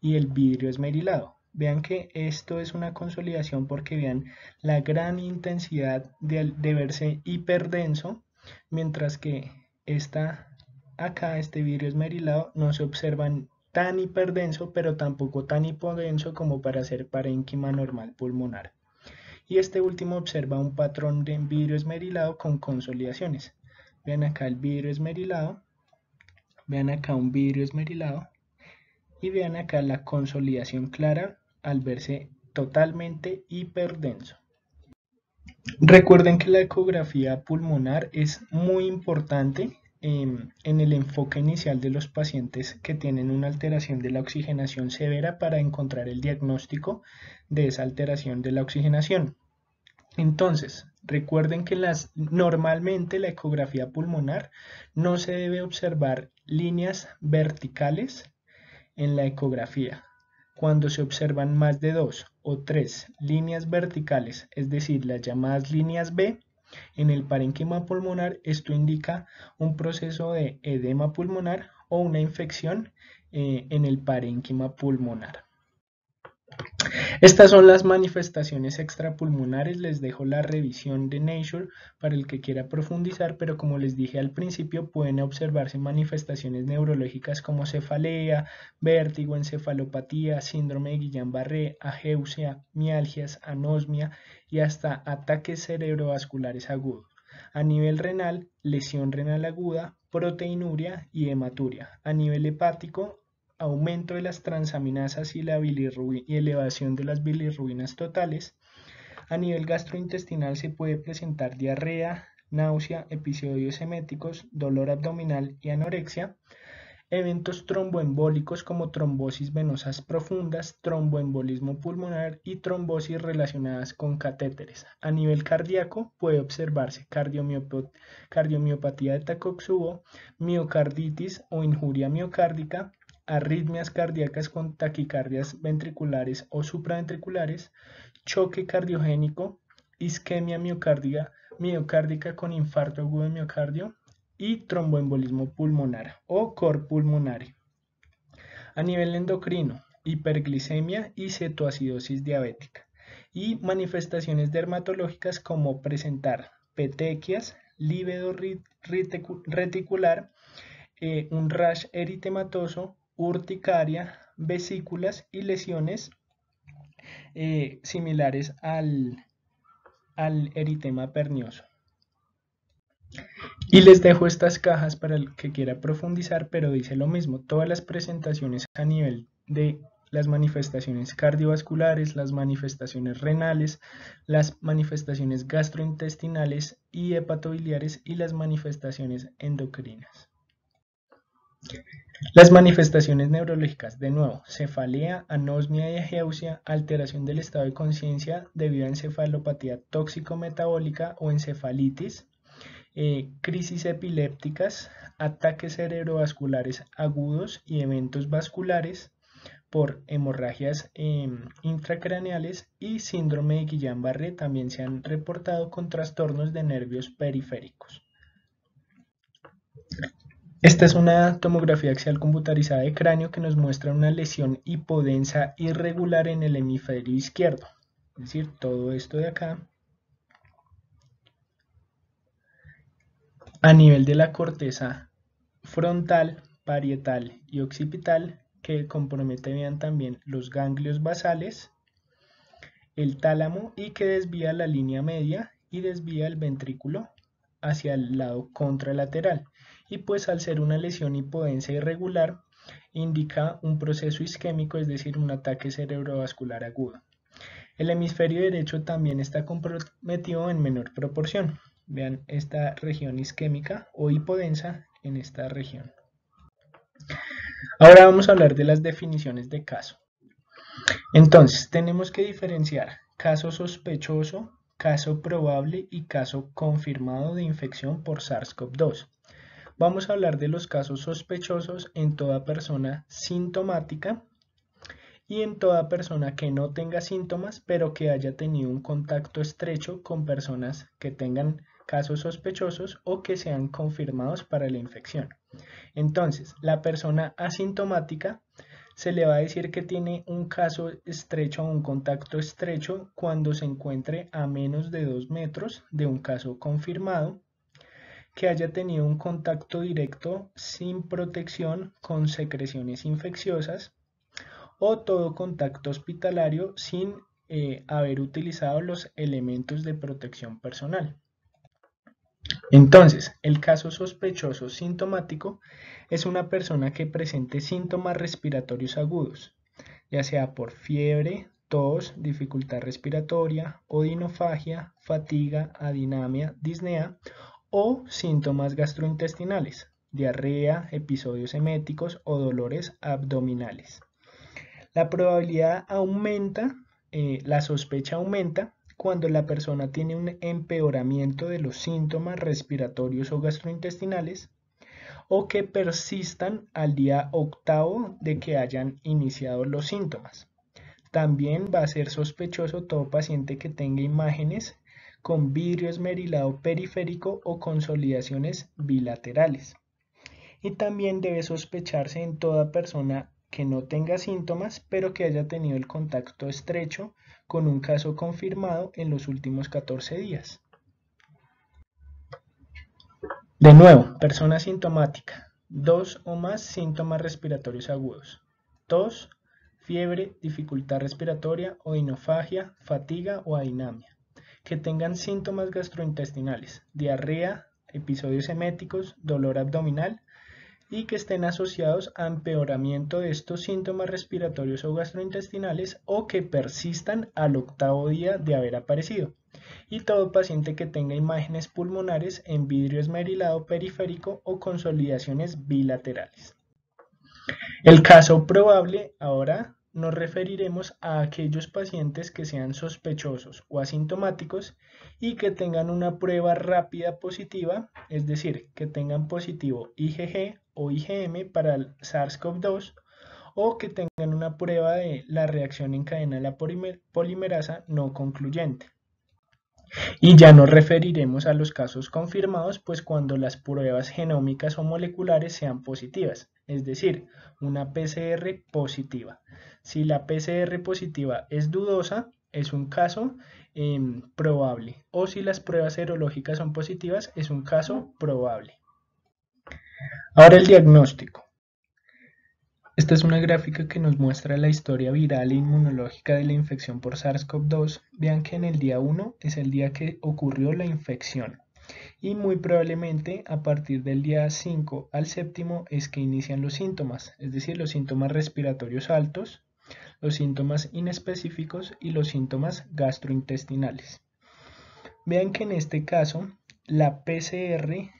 y el vidrio esmerilado. Vean que esto es una consolidación porque vean la gran intensidad de verse hiperdenso, mientras que acá este vidrio esmerilado no se observan tan hiperdenso, pero tampoco tan hipodenso como para hacer parénquima normal pulmonar. Y este último observa un patrón de vidrio esmerilado con consolidaciones. Vean acá el vidrio esmerilado, vean acá un vidrio esmerilado y vean acá la consolidación clara al verse totalmente hiperdenso. Recuerden que la ecografía pulmonar es muy importante en el enfoque inicial de los pacientes que tienen una alteración de la oxigenación severa para encontrar el diagnóstico de esa alteración de la oxigenación. Entonces, recuerden que normalmente la ecografía pulmonar no se debe observar líneas verticales en la ecografía. Cuando se observan más de 2 o 3 líneas verticales, es decir, las llamadas líneas B, en el parénquima pulmonar, esto indica un proceso de edema pulmonar o una infección en el parénquima pulmonar. Estas son las manifestaciones extrapulmonares. Les dejo la revisión de Nature para el que quiera profundizar, pero como les dije al principio, pueden observarse manifestaciones neurológicas como cefalea, vértigo, encefalopatía, síndrome de Guillain-Barré, ageusia, mialgias, anosmia y hasta ataques cerebrovasculares agudos. A nivel renal, lesión renal aguda, proteinuria y hematuria. A nivel hepático, aumento de las transaminasas y elevación de las bilirrubinas totales. A nivel gastrointestinal se puede presentar diarrea, náusea, episodios eméticos, dolor abdominal y anorexia. Eventos tromboembólicos como trombosis venosas profundas, tromboembolismo pulmonar y trombosis relacionadas con catéteres. A nivel cardíaco puede observarse cardiomiopatía de Takotsubo, miocarditis o injuria miocárdica, arritmias cardíacas con taquicardias ventriculares o supraventriculares, choque cardiogénico, isquemia miocárdica con infarto agudo de miocardio y tromboembolismo pulmonar o cor pulmonare. A nivel endocrino, hiperglicemia y cetoacidosis diabética. Y manifestaciones dermatológicas como presentar petequias, lívido reticular, un rash eritematoso, urticaria, vesículas y lesiones similares al eritema pernioso. Y les dejo estas cajas para el que quiera profundizar, pero dice lo mismo, todas las presentaciones a nivel de las manifestaciones cardiovasculares, las manifestaciones renales, las manifestaciones gastrointestinales y hepatobiliares y las manifestaciones endocrinas. Las manifestaciones neurológicas, de nuevo, cefalea, anosmia y ageusia, alteración del estado de conciencia debido a encefalopatía tóxico-metabólica o encefalitis, crisis epilépticas, ataques cerebrovasculares agudos y eventos vasculares por hemorragias intracraneales y síndrome de Guillain-Barré también se han reportado con trastornos de nervios periféricos. Esta es una tomografía axial computarizada de cráneo que nos muestra una lesión hipodensa irregular en el hemisferio izquierdo. Es decir, todo esto de acá a nivel de la corteza frontal, parietal y occipital que compromete bien también los ganglios basales, el tálamo y que desvía la línea media y desvía el ventrículo hacia el lado contralateral. Y pues al ser una lesión hipodensa irregular indica un proceso isquémico, es decir, un ataque cerebrovascular agudo. El hemisferio derecho también está comprometido en menor proporción. Vean esta región isquémica o hipodensa en esta región. Ahora vamos a hablar de las definiciones de caso. Entonces, tenemos que diferenciar caso sospechoso, caso probable y caso confirmado de infección por SARS-CoV-2. Vamos a hablar de los casos sospechosos en toda persona sintomática y en toda persona que no tenga síntomas, pero que haya tenido un contacto estrecho con personas que tengan casos sospechosos o que sean confirmados para la infección. Entonces, la persona asintomática se le va a decir que tiene un caso estrecho o un contacto estrecho cuando se encuentre a menos de 2 metros de un caso confirmado, que haya tenido un contacto directo sin protección con secreciones infecciosas o todo contacto hospitalario sin haber utilizado los elementos de protección personal. Entonces, el caso sospechoso sintomático es una persona que presente síntomas respiratorios agudos, ya sea por fiebre, tos, dificultad respiratoria, odinofagia, fatiga, adinamia, disnea o síntomas gastrointestinales, diarrea, episodios eméticos o dolores abdominales. La probabilidad aumenta, la sospecha aumenta cuando la persona tiene un empeoramiento de los síntomas respiratorios o gastrointestinales o que persistan al día 8º de que hayan iniciado los síntomas. También va a ser sospechoso todo paciente que tenga imágenes con vidrio esmerilado periférico o consolidaciones bilaterales. Y también debe sospecharse en toda persona que no tenga síntomas, pero que haya tenido el contacto estrecho con un caso confirmado en los últimos 14 días. De nuevo, persona sintomática, 2 o más síntomas respiratorios agudos, tos, fiebre, dificultad respiratoria, odinofagia, fatiga o adinamia. Que tengan síntomas gastrointestinales, diarrea, episodios eméticos, dolor abdominal y que estén asociados a empeoramiento de estos síntomas respiratorios o gastrointestinales o que persistan al 8º día de haber aparecido. Y todo paciente que tenga imágenes pulmonares en vidrio esmerilado periférico o consolidaciones bilaterales. El caso probable, ahora nos referiremos a aquellos pacientes que sean sospechosos o asintomáticos y que tengan una prueba rápida positiva, es decir, que tengan positivo IgG o IgM para el SARS-CoV-2 o que tengan una prueba de la reacción en cadena de la polimerasa no concluyente. Y ya nos referiremos a los casos confirmados, pues cuando las pruebas genómicas o moleculares sean positivas. es decir, una PCR positiva. Si la PCR positiva es dudosa, es un caso probable, o si las pruebas serológicas son positivas, es un caso probable. Ahora el diagnóstico. Esta es una gráfica que nos muestra la historia viral e inmunológica de la infección por SARS-CoV-2. Vean que en el día 1 es el día que ocurrió la infección y muy probablemente a partir del día 5 al 7 es que inician los síntomas, es decir, los síntomas respiratorios altos, los síntomas inespecíficos y los síntomas gastrointestinales. Vean que en este caso la PCR,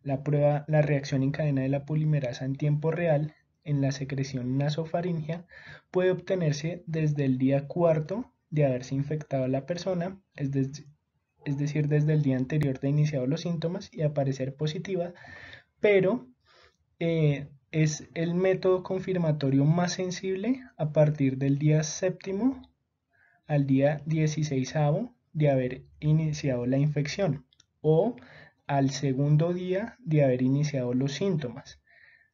la reacción en cadena de la polimerasa en tiempo real en la secreción nasofaringea, puede obtenerse desde el día 4 de haberse infectado a la persona, es decir, desde el día anterior de iniciado los síntomas y aparecer positiva, pero es el método confirmatorio más sensible a partir del día 7 al día 16 de haber iniciado la infección o al segundo día de haber iniciado los síntomas.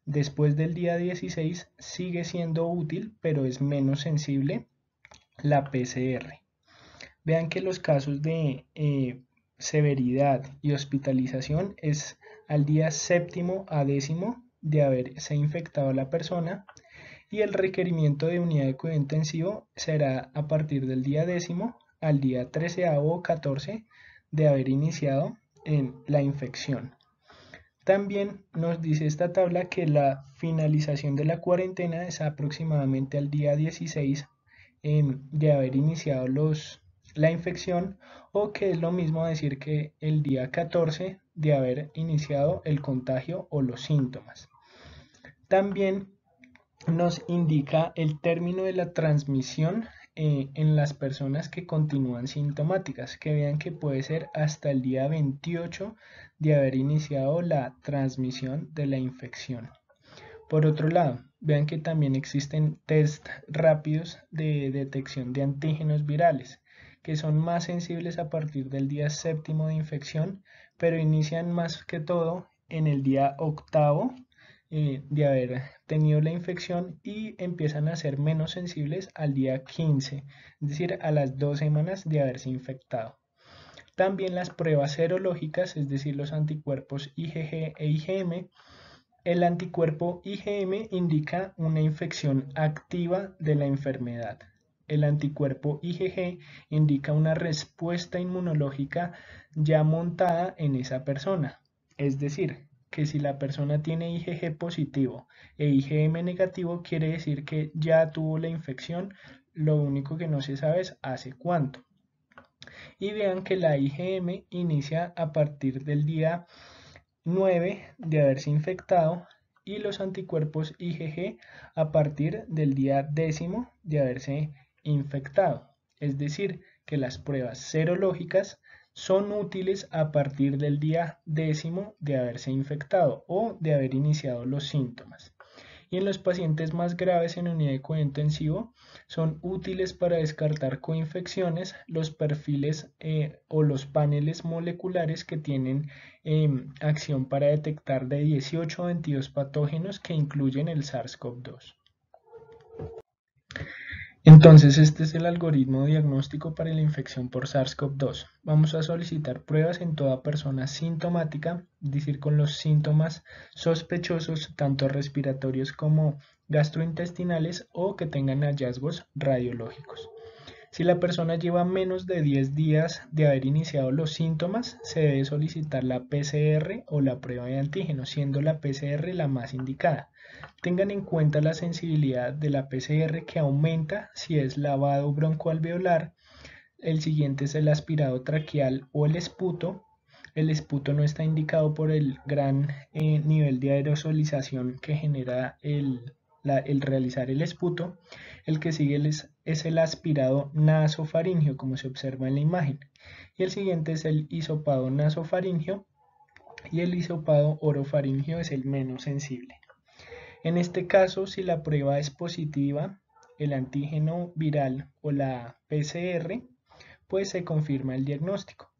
Después del día 16 sigue siendo útil, pero es menos sensible la PCR. Vean que los casos de severidad y hospitalización es al día 7 a 10 de haberse infectado a la persona y el requerimiento de unidad de cuidado intensivo será a partir del día 10 al día 13 o 14 de haber iniciado en la infección. También nos dice esta tabla que la finalización de la cuarentena es aproximadamente al día 16 de haber iniciado la infección, o que es lo mismo decir que el día 14 de haber iniciado el contagio o los síntomas. También nos indica el término de la transmisión en las personas que continúan sintomáticas, que vean que puede ser hasta el día 28 de haber iniciado la transmisión de la infección. Por otro lado, vean que también existen test rápidos de detección de antígenos virales, que son más sensibles a partir del día 7 de infección, pero inician más que todo en el día 8 de haber tenido la infección y empiezan a ser menos sensibles al día 15, es decir, a las 2 semanas de haberse infectado. También las pruebas serológicas, es decir, los anticuerpos IgG e IgM. El anticuerpo IgM indica una infección activa de la enfermedad. El anticuerpo IgG indica una respuesta inmunológica ya montada en esa persona. Es decir, que si la persona tiene IgG positivo e IgM negativo, quiere decir que ya tuvo la infección, lo único que no se sabe es hace cuánto. Y vean que la IgM inicia a partir del día 9 de haberse infectado y los anticuerpos IgG a partir del día 10 de haberse infectado. Es decir, que las pruebas serológicas son útiles a partir del día 10 de haberse infectado o de haber iniciado los síntomas. Y en los pacientes más graves en unidad de cuidado intensivo son útiles para descartar coinfecciones los perfiles o los paneles moleculares que tienen acción para detectar de 18 a 22 patógenos que incluyen el SARS-CoV-2. Entonces, este es el algoritmo diagnóstico para la infección por SARS-CoV-2. Vamos a solicitar pruebas en toda persona sintomática, es decir, con los síntomas sospechosos, tanto respiratorios como gastrointestinales, o que tengan hallazgos radiológicos. Si la persona lleva menos de 10 días de haber iniciado los síntomas, se debe solicitar la PCR o la prueba de antígeno, siendo la PCR la más indicada. Tengan en cuenta la sensibilidad de la PCR, que aumenta si es lavado broncoalveolar. El siguiente es el aspirado traqueal o el esputo. El esputo no está indicado por el gran nivel de aerosolización que genera el realizar el esputo. El que sigue es el aspirado nasofaringeo, como se observa en la imagen. Y el siguiente es el hisopado nasofaringeo, y el hisopado orofaringeo es el menos sensible. En este caso, si la prueba es positiva, el antígeno viral o la PCR, pues se confirma el diagnóstico.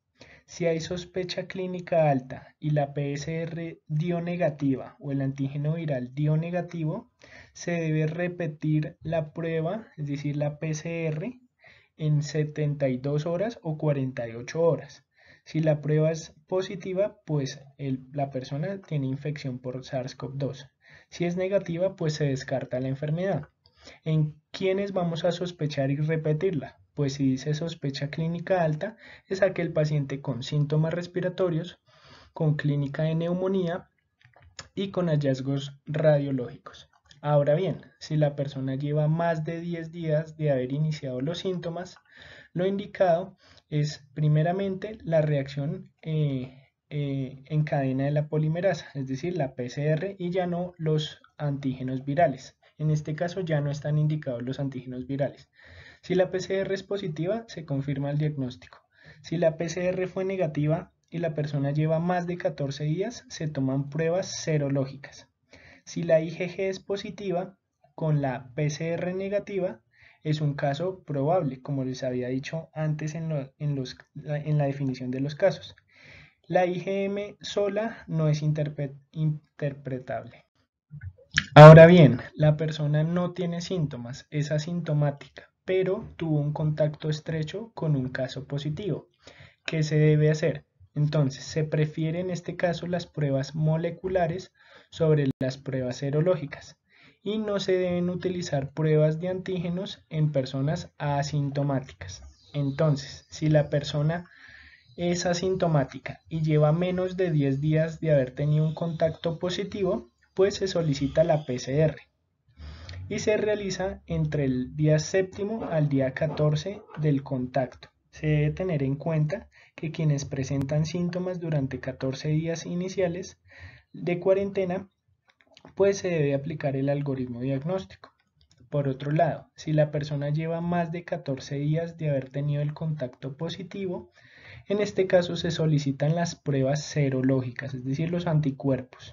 Si hay sospecha clínica alta y la PCR dio negativa o el antígeno viral dio negativo, se debe repetir la prueba, es decir, la PCR, en 72 horas o 48 horas. Si la prueba es positiva, pues la persona tiene infección por SARS-CoV-2. Si es negativa, pues se descarta la enfermedad. ¿En quiénes vamos a sospechar y repetirla? Pues si dice sospecha clínica alta, es aquel paciente con síntomas respiratorios, con clínica de neumonía y con hallazgos radiológicos. Ahora bien, si la persona lleva más de 10 días de haber iniciado los síntomas, lo indicado es primeramente la reacción en cadena de la polimerasa, es decir, la PCR y ya no los antígenos virales. En este caso ya no están indicados los antígenos virales. Si la PCR es positiva, se confirma el diagnóstico. Si la PCR fue negativa y la persona lleva más de 14 días, se toman pruebas serológicas. Si la IgG es positiva con la PCR negativa, es un caso probable, como les había dicho antes en la definición de los casos. La IgM sola no es interpretable. Ahora bien, la persona no tiene síntomas, es asintomática, pero tuvo un contacto estrecho con un caso positivo. ¿Qué se debe hacer? Entonces, se prefiere en este caso las pruebas moleculares sobre las pruebas serológicas y no se deben utilizar pruebas de antígenos en personas asintomáticas. Entonces, si la persona es asintomática y lleva menos de 10 días de haber tenido un contacto positivo, pues se solicita la PCR y se realiza entre el día séptimo al día 14 del contacto. Se debe tener en cuenta que quienes presentan síntomas durante 14 días iniciales de cuarentena, pues se debe aplicar el algoritmo diagnóstico. Por otro lado, si la persona lleva más de 14 días de haber tenido el contacto positivo, en este caso se solicitan las pruebas serológicas, es decir, los anticuerpos.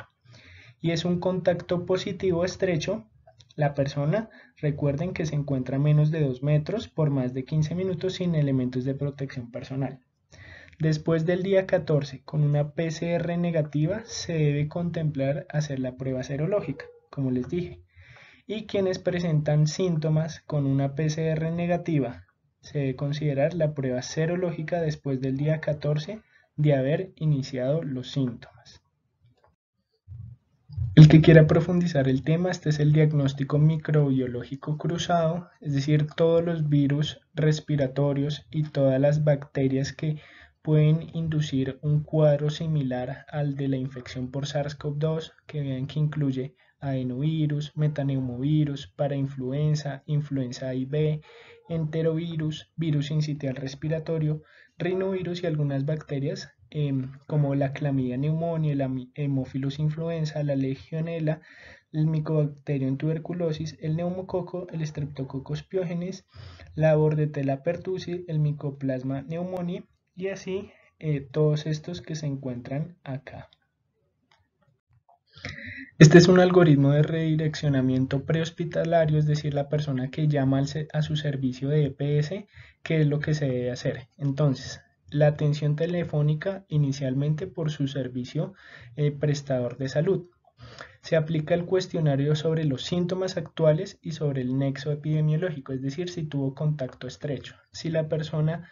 Y es un contacto positivo estrecho. La persona, recuerden que se encuentra a menos de 2 metros por más de 15 minutos sin elementos de protección personal. Después del día 14, con una PCR negativa, se debe contemplar hacer la prueba serológica, como les dije. Y quienes presentan síntomas con una PCR negativa, se debe considerar la prueba serológica después del día 14 de haber iniciado los síntomas. El que quiera profundizar el tema, este es el diagnóstico microbiológico cruzado, es decir, todos los virus respiratorios y todas las bacterias que pueden inducir un cuadro similar al de la infección por SARS-CoV-2, que vean que incluye adenovirus, metaneumovirus, parainfluenza, influenza A y B, enterovirus, virus sincitial respiratorio, rinovirus y algunas bacterias como la clamidia pneumoniae, la Haemophilus influenza, la legionela, el Mycobacterium tuberculosis, el neumococo, el Streptococcus pyogenes, la Bordetella pertussis, el Mycoplasma pneumoniae y así todos estos que se encuentran acá. Este es un algoritmo de redireccionamiento prehospitalario, es decir, la persona que llama a su servicio de EPS, qué es lo que se debe hacer. Entonces, la atención telefónica inicialmente por su servicio prestador de salud. Se aplica el cuestionario sobre los síntomas actuales y sobre el nexo epidemiológico, es decir, si tuvo contacto estrecho. Si la persona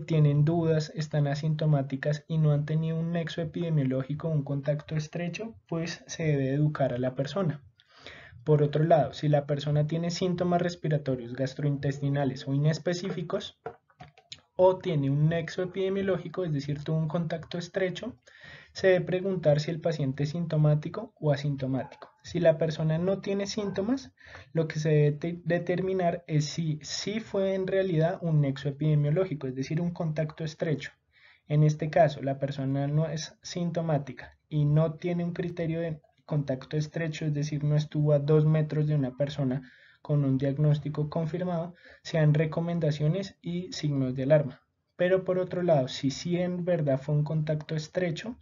tienen dudas, están asintomáticas y no han tenido un nexo epidemiológico o un contacto estrecho, pues se debe educar a la persona. Por otro lado, si la persona tiene síntomas respiratorios, gastrointestinales o inespecíficos, o tiene un nexo epidemiológico, es decir, tuvo un contacto estrecho, se debe preguntar si el paciente es sintomático o asintomático. Si la persona no tiene síntomas, lo que se debe determinar es si fue en realidad un nexo epidemiológico, es decir, un contacto estrecho. En este caso, la persona no es sintomática y no tiene un criterio de contacto estrecho, es decir, no estuvo a 2 metros de una persona con un diagnóstico confirmado, sean recomendaciones y signos de alarma. Pero por otro lado, si sí en verdad fue un contacto estrecho,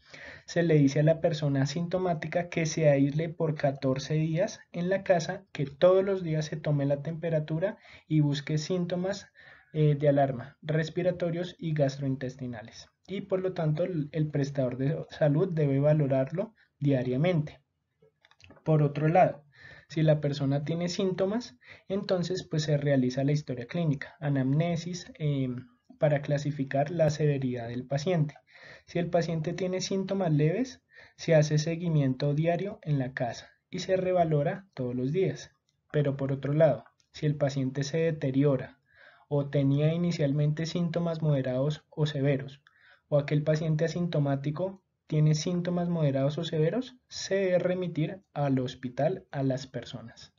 se le dice a la persona asintomática que se aísle por 14 días en la casa, que todos los días se tome la temperatura y busque síntomas de alarma respiratorios y gastrointestinales. y por lo tanto el prestador de salud debe valorarlo diariamente. Por otro lado, si la persona tiene síntomas, entonces pues se realiza la historia clínica, anamnesis, para clasificar la severidad del paciente. Si el paciente tiene síntomas leves, se hace seguimiento diario en la casa y se revalora todos los días. Pero por otro lado, si el paciente se deteriora o tenía inicialmente síntomas moderados o severos, o aquel paciente asintomático tiene síntomas moderados o severos, se debe remitir al hospital a las personas.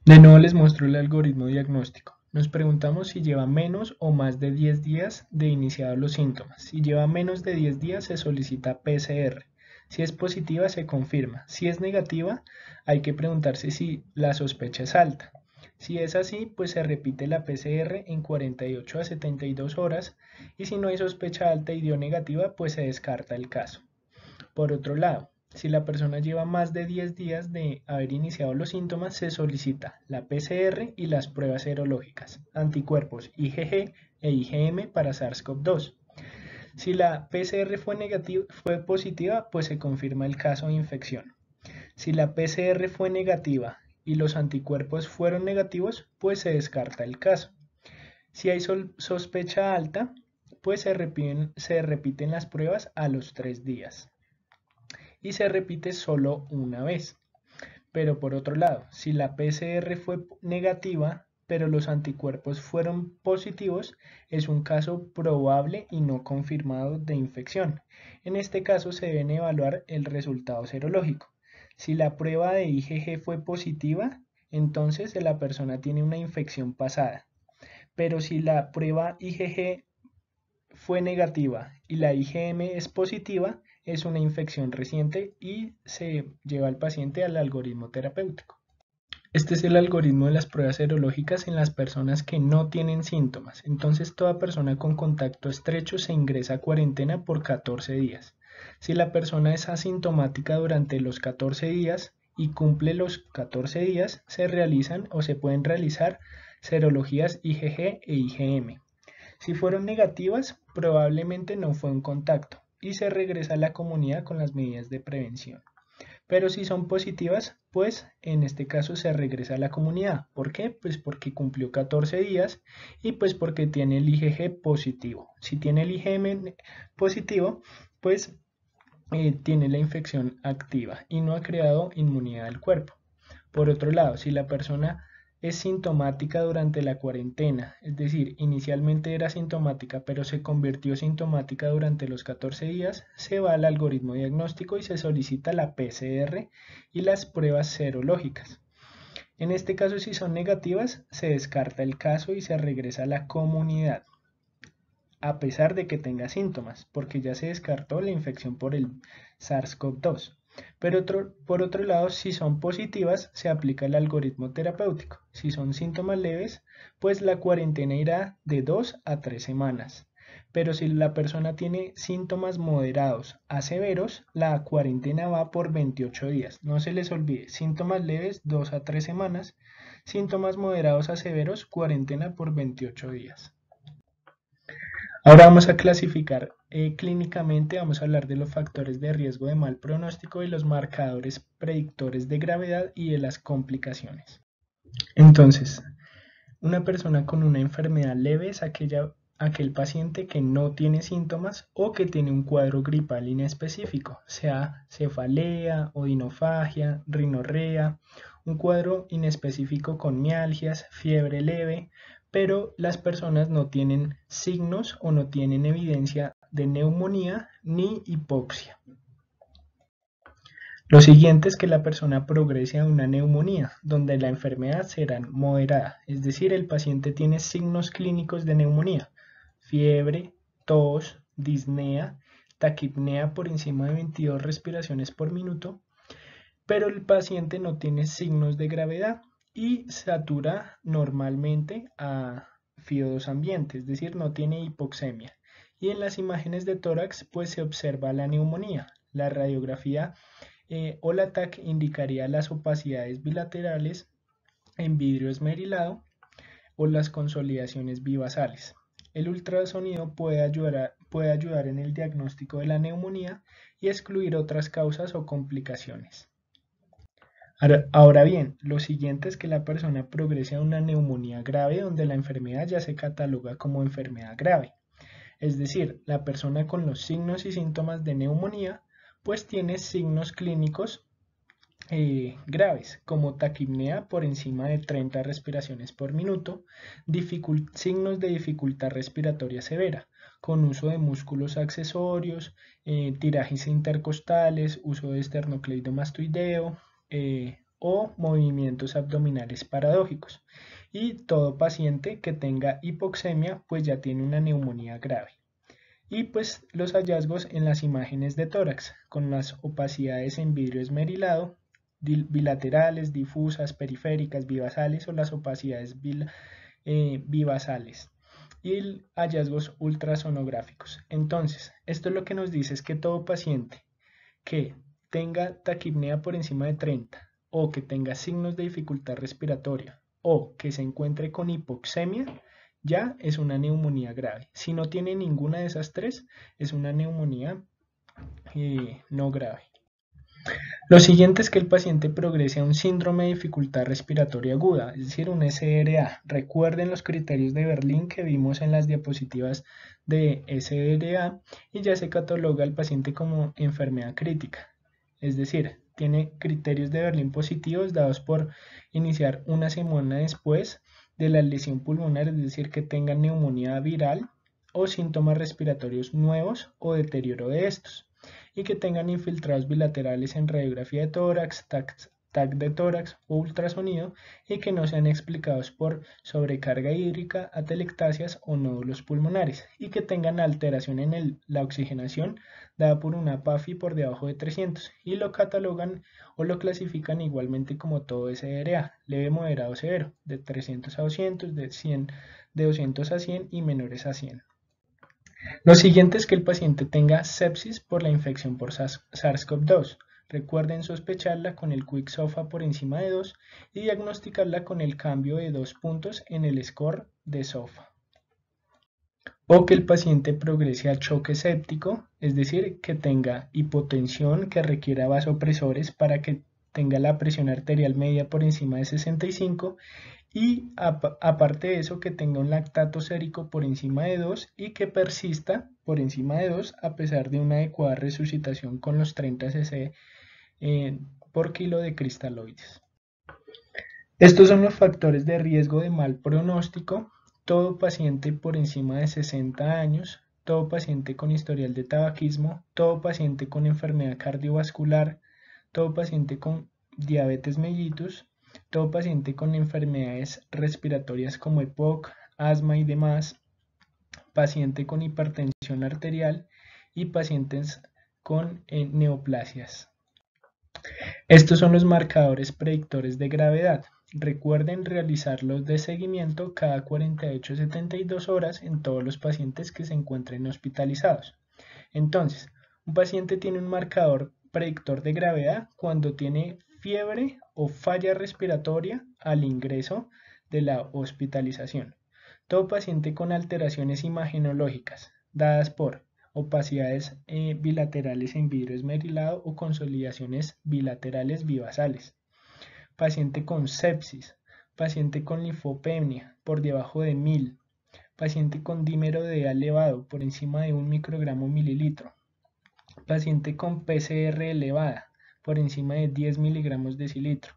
De nuevo les muestro el algoritmo diagnóstico. Nos preguntamos si lleva menos o más de 10 días de iniciados los síntomas. Si lleva menos de 10 días se solicita PCR. Si es positiva se confirma. Si es negativa hay que preguntarse si la sospecha es alta. Si es así, pues se repite la PCR en 48 a 72 horas y si no hay sospecha alta y dio negativa, pues se descarta el caso. Por otro lado, si la persona lleva más de 10 días de haber iniciado los síntomas, se solicita la PCR y las pruebas serológicas, anticuerpos IgG e IgM para SARS-CoV-2. Si la PCR fue positiva, pues se confirma el caso de infección. Si la PCR fue negativa y los anticuerpos fueron negativos, pues se descarta el caso. Si hay sospecha alta, pues se repiten las pruebas a los 3 días y se repite solo una vez. Pero por otro lado, si la PCR fue negativa, pero los anticuerpos fueron positivos, es un caso probable y no confirmado de infección. En este caso se deben evaluar el resultado serológico. Si la prueba de IgG fue positiva, entonces la persona tiene una infección pasada. Pero si la prueba IgG fue negativa y la IgM es positiva, es una infección reciente y se lleva al paciente al algoritmo terapéutico. Este es el algoritmo de las pruebas serológicas en las personas que no tienen síntomas. Entonces, toda persona con contacto estrecho se ingresa a cuarentena por 14 días. Si la persona es asintomática durante los 14 días y cumple los 14 días, se realizan o se pueden realizar serologías IgG e IgM. Si fueron negativas, probablemente no fue un contacto y se regresa a la comunidad con las medidas de prevención. Pero si son positivas, pues en este caso se regresa a la comunidad. ¿Por qué? Pues porque cumplió 14 días y pues porque tiene el IgG positivo. Si tiene el IgM positivo, pues tiene la infección activa y no ha creado inmunidad del cuerpo. Por otro lado, si la persona es sintomática durante la cuarentena, es decir, inicialmente era sintomática pero se convirtió sintomática durante los 14 días, se va al algoritmo diagnóstico y se solicita la PCR y las pruebas serológicas. En este caso, si son negativas, se descarta el caso y se regresa a la comunidad, a pesar de que tenga síntomas, porque ya se descartó la infección por el SARS-CoV-2. Pero por otro lado, si son positivas, se aplica el algoritmo terapéutico. Si son síntomas leves, pues la cuarentena irá de 2 a 3 semanas. Pero si la persona tiene síntomas moderados a severos, la cuarentena va por 28 días. No se les olvide, síntomas leves 2 a 3 semanas, síntomas moderados a severos, cuarentena por 28 días. Ahora vamos a clasificar clínicamente, vamos a hablar de los factores de riesgo de mal pronóstico y los marcadores predictores de gravedad y de las complicaciones. Entonces, una persona con una enfermedad leve es aquel paciente que no tiene síntomas o que tiene un cuadro gripal inespecífico, sea cefalea, odinofagia, rinorrea, un cuadro inespecífico con mialgias, fiebre leve, pero las personas no tienen signos o no tienen evidencia de neumonía ni hipoxia. Lo siguiente es que la persona progrese a una neumonía, donde la enfermedad será moderada, es decir, el paciente tiene signos clínicos de neumonía, fiebre, tos, disnea, taquipnea por encima de 22 respiraciones por minuto, pero el paciente no tiene signos de gravedad y satura normalmente a FiO2 ambiente, es decir, no tiene hipoxemia. Y en las imágenes de tórax pues se observa la neumonía. La radiografía o la TAC indicaría las opacidades bilaterales en vidrio esmerilado o las consolidaciones bivasales. El ultrasonido puede puede ayudar en el diagnóstico de la neumonía y excluir otras causas o complicaciones. Ahora bien, lo siguiente es que la persona progrese a una neumonía grave donde la enfermedad ya se cataloga como enfermedad grave. Es decir, la persona con los signos y síntomas de neumonía pues tiene signos clínicos graves, como taquipnea por encima de 30 respiraciones por minuto, signos de dificultad respiratoria severa, con uso de músculos accesorios, tirajes intercostales, uso de esternocleidomastoideo o movimientos abdominales paradójicos. Y todo paciente que tenga hipoxemia pues ya tiene una neumonía grave. Y pues los hallazgos en las imágenes de tórax, con las opacidades en vidrio esmerilado, bilaterales, difusas, periféricas, bivasales o las opacidades bivasales y hallazgos ultrasonográficos. Entonces, esto lo que nos dice es que todo paciente que tenga taquipnea por encima de 30 o que tenga signos de dificultad respiratoria o que se encuentre con hipoxemia, ya es una neumonía grave. Si no tiene ninguna de esas tres, es una neumonía no grave. Lo siguiente es que el paciente progrese a un síndrome de dificultad respiratoria aguda, es decir, un SRA. Recuerden los criterios de Berlín que vimos en las diapositivas de SRA y ya se cataloga al paciente como enfermedad crítica. Es decir, tiene criterios de Berlín positivos dados por iniciar una semana después de la lesión pulmonar, es decir, que tenga neumonía viral o síntomas respiratorios nuevos o deterioro de estos y que tengan infiltrados bilaterales en radiografía de tórax, TAC de tórax o ultrasonido y que no sean explicados por sobrecarga hídrica, atelectasias o nódulos pulmonares y que tengan alteración en la oxigenación dada por una PAFI por debajo de 300 y lo catalogan o lo clasifican igualmente como todo SRA, leve, moderado, severo, de 300 a 200, de 200 a 100 y menores a 100. Lo siguiente es que el paciente tenga sepsis por la infección por SARS-CoV-2. Recuerden sospecharla con el Quick-SOFA por encima de 2 y diagnosticarla con el cambio de 2 puntos en el score de SOFA. O que el paciente progrese a choque séptico, es decir, que tenga hipotensión que requiera vasopresores para que tenga la presión arterial media por encima de 65 y aparte de eso que tenga un lactato sérico por encima de 2 y que persista por encima de 2 a pesar de una adecuada resucitación con los 30 cc por kilo de cristaloides. Estos son los factores de riesgo de mal pronóstico. Todo paciente por encima de 60 años, todo paciente con historial de tabaquismo, todo paciente con enfermedad cardiovascular, todo paciente con diabetes mellitus, todo paciente con enfermedades respiratorias como EPOC, asma y demás, paciente con hipertensión arterial y pacientes con neoplasias. Estos son los marcadores predictores de gravedad. Recuerden realizarlos de seguimiento cada 48 a 72 horas en todos los pacientes que se encuentren hospitalizados. Entonces, un paciente tiene un marcador predictor de gravedad cuando tiene fiebre o falla respiratoria al ingreso de la hospitalización. Todo paciente con alteraciones imagenológicas dadas por opacidades bilaterales en vidrio esmerilado o consolidaciones bilaterales bivasales. Paciente con sepsis, paciente con linfopenia por debajo de 1000, paciente con dímero D elevado por encima de 1 microgramo mililitro, paciente con PCR elevada por encima de 10 miligramos decilitro,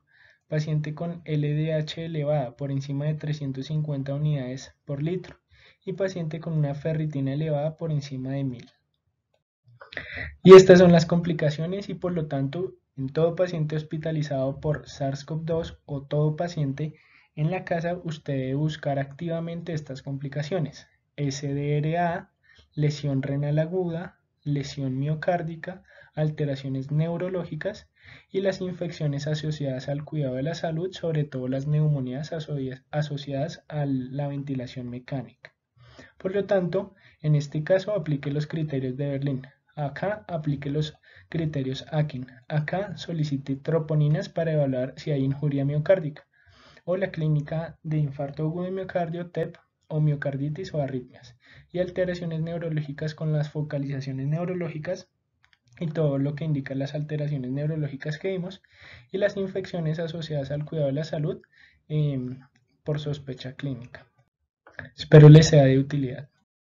paciente con LDH elevada por encima de 350 unidades por litro y paciente con una ferritina elevada por encima de 1000. Y estas son las complicaciones y por lo tanto en todo paciente hospitalizado por SARS-CoV-2 o todo paciente en la casa usted debe buscar activamente estas complicaciones: SDRA, lesión renal aguda, lesión miocárdica, alteraciones neurológicas y las infecciones asociadas al cuidado de la salud, sobre todo las neumonías asociadas a la ventilación mecánica. Por lo tanto, en este caso aplique los criterios de Berlín. Acá aplique los criterios Akin. Acá solicite troponinas para evaluar si hay injuria miocárdica o la clínica de infarto agudo de miocardio TEP o miocarditis o arritmias, y alteraciones neurológicas con las focalizaciones neurológicas y todo lo que indica las alteraciones neurológicas que vimos, y las infecciones asociadas al cuidado de la salud por sospecha clínica. Espero les sea de utilidad.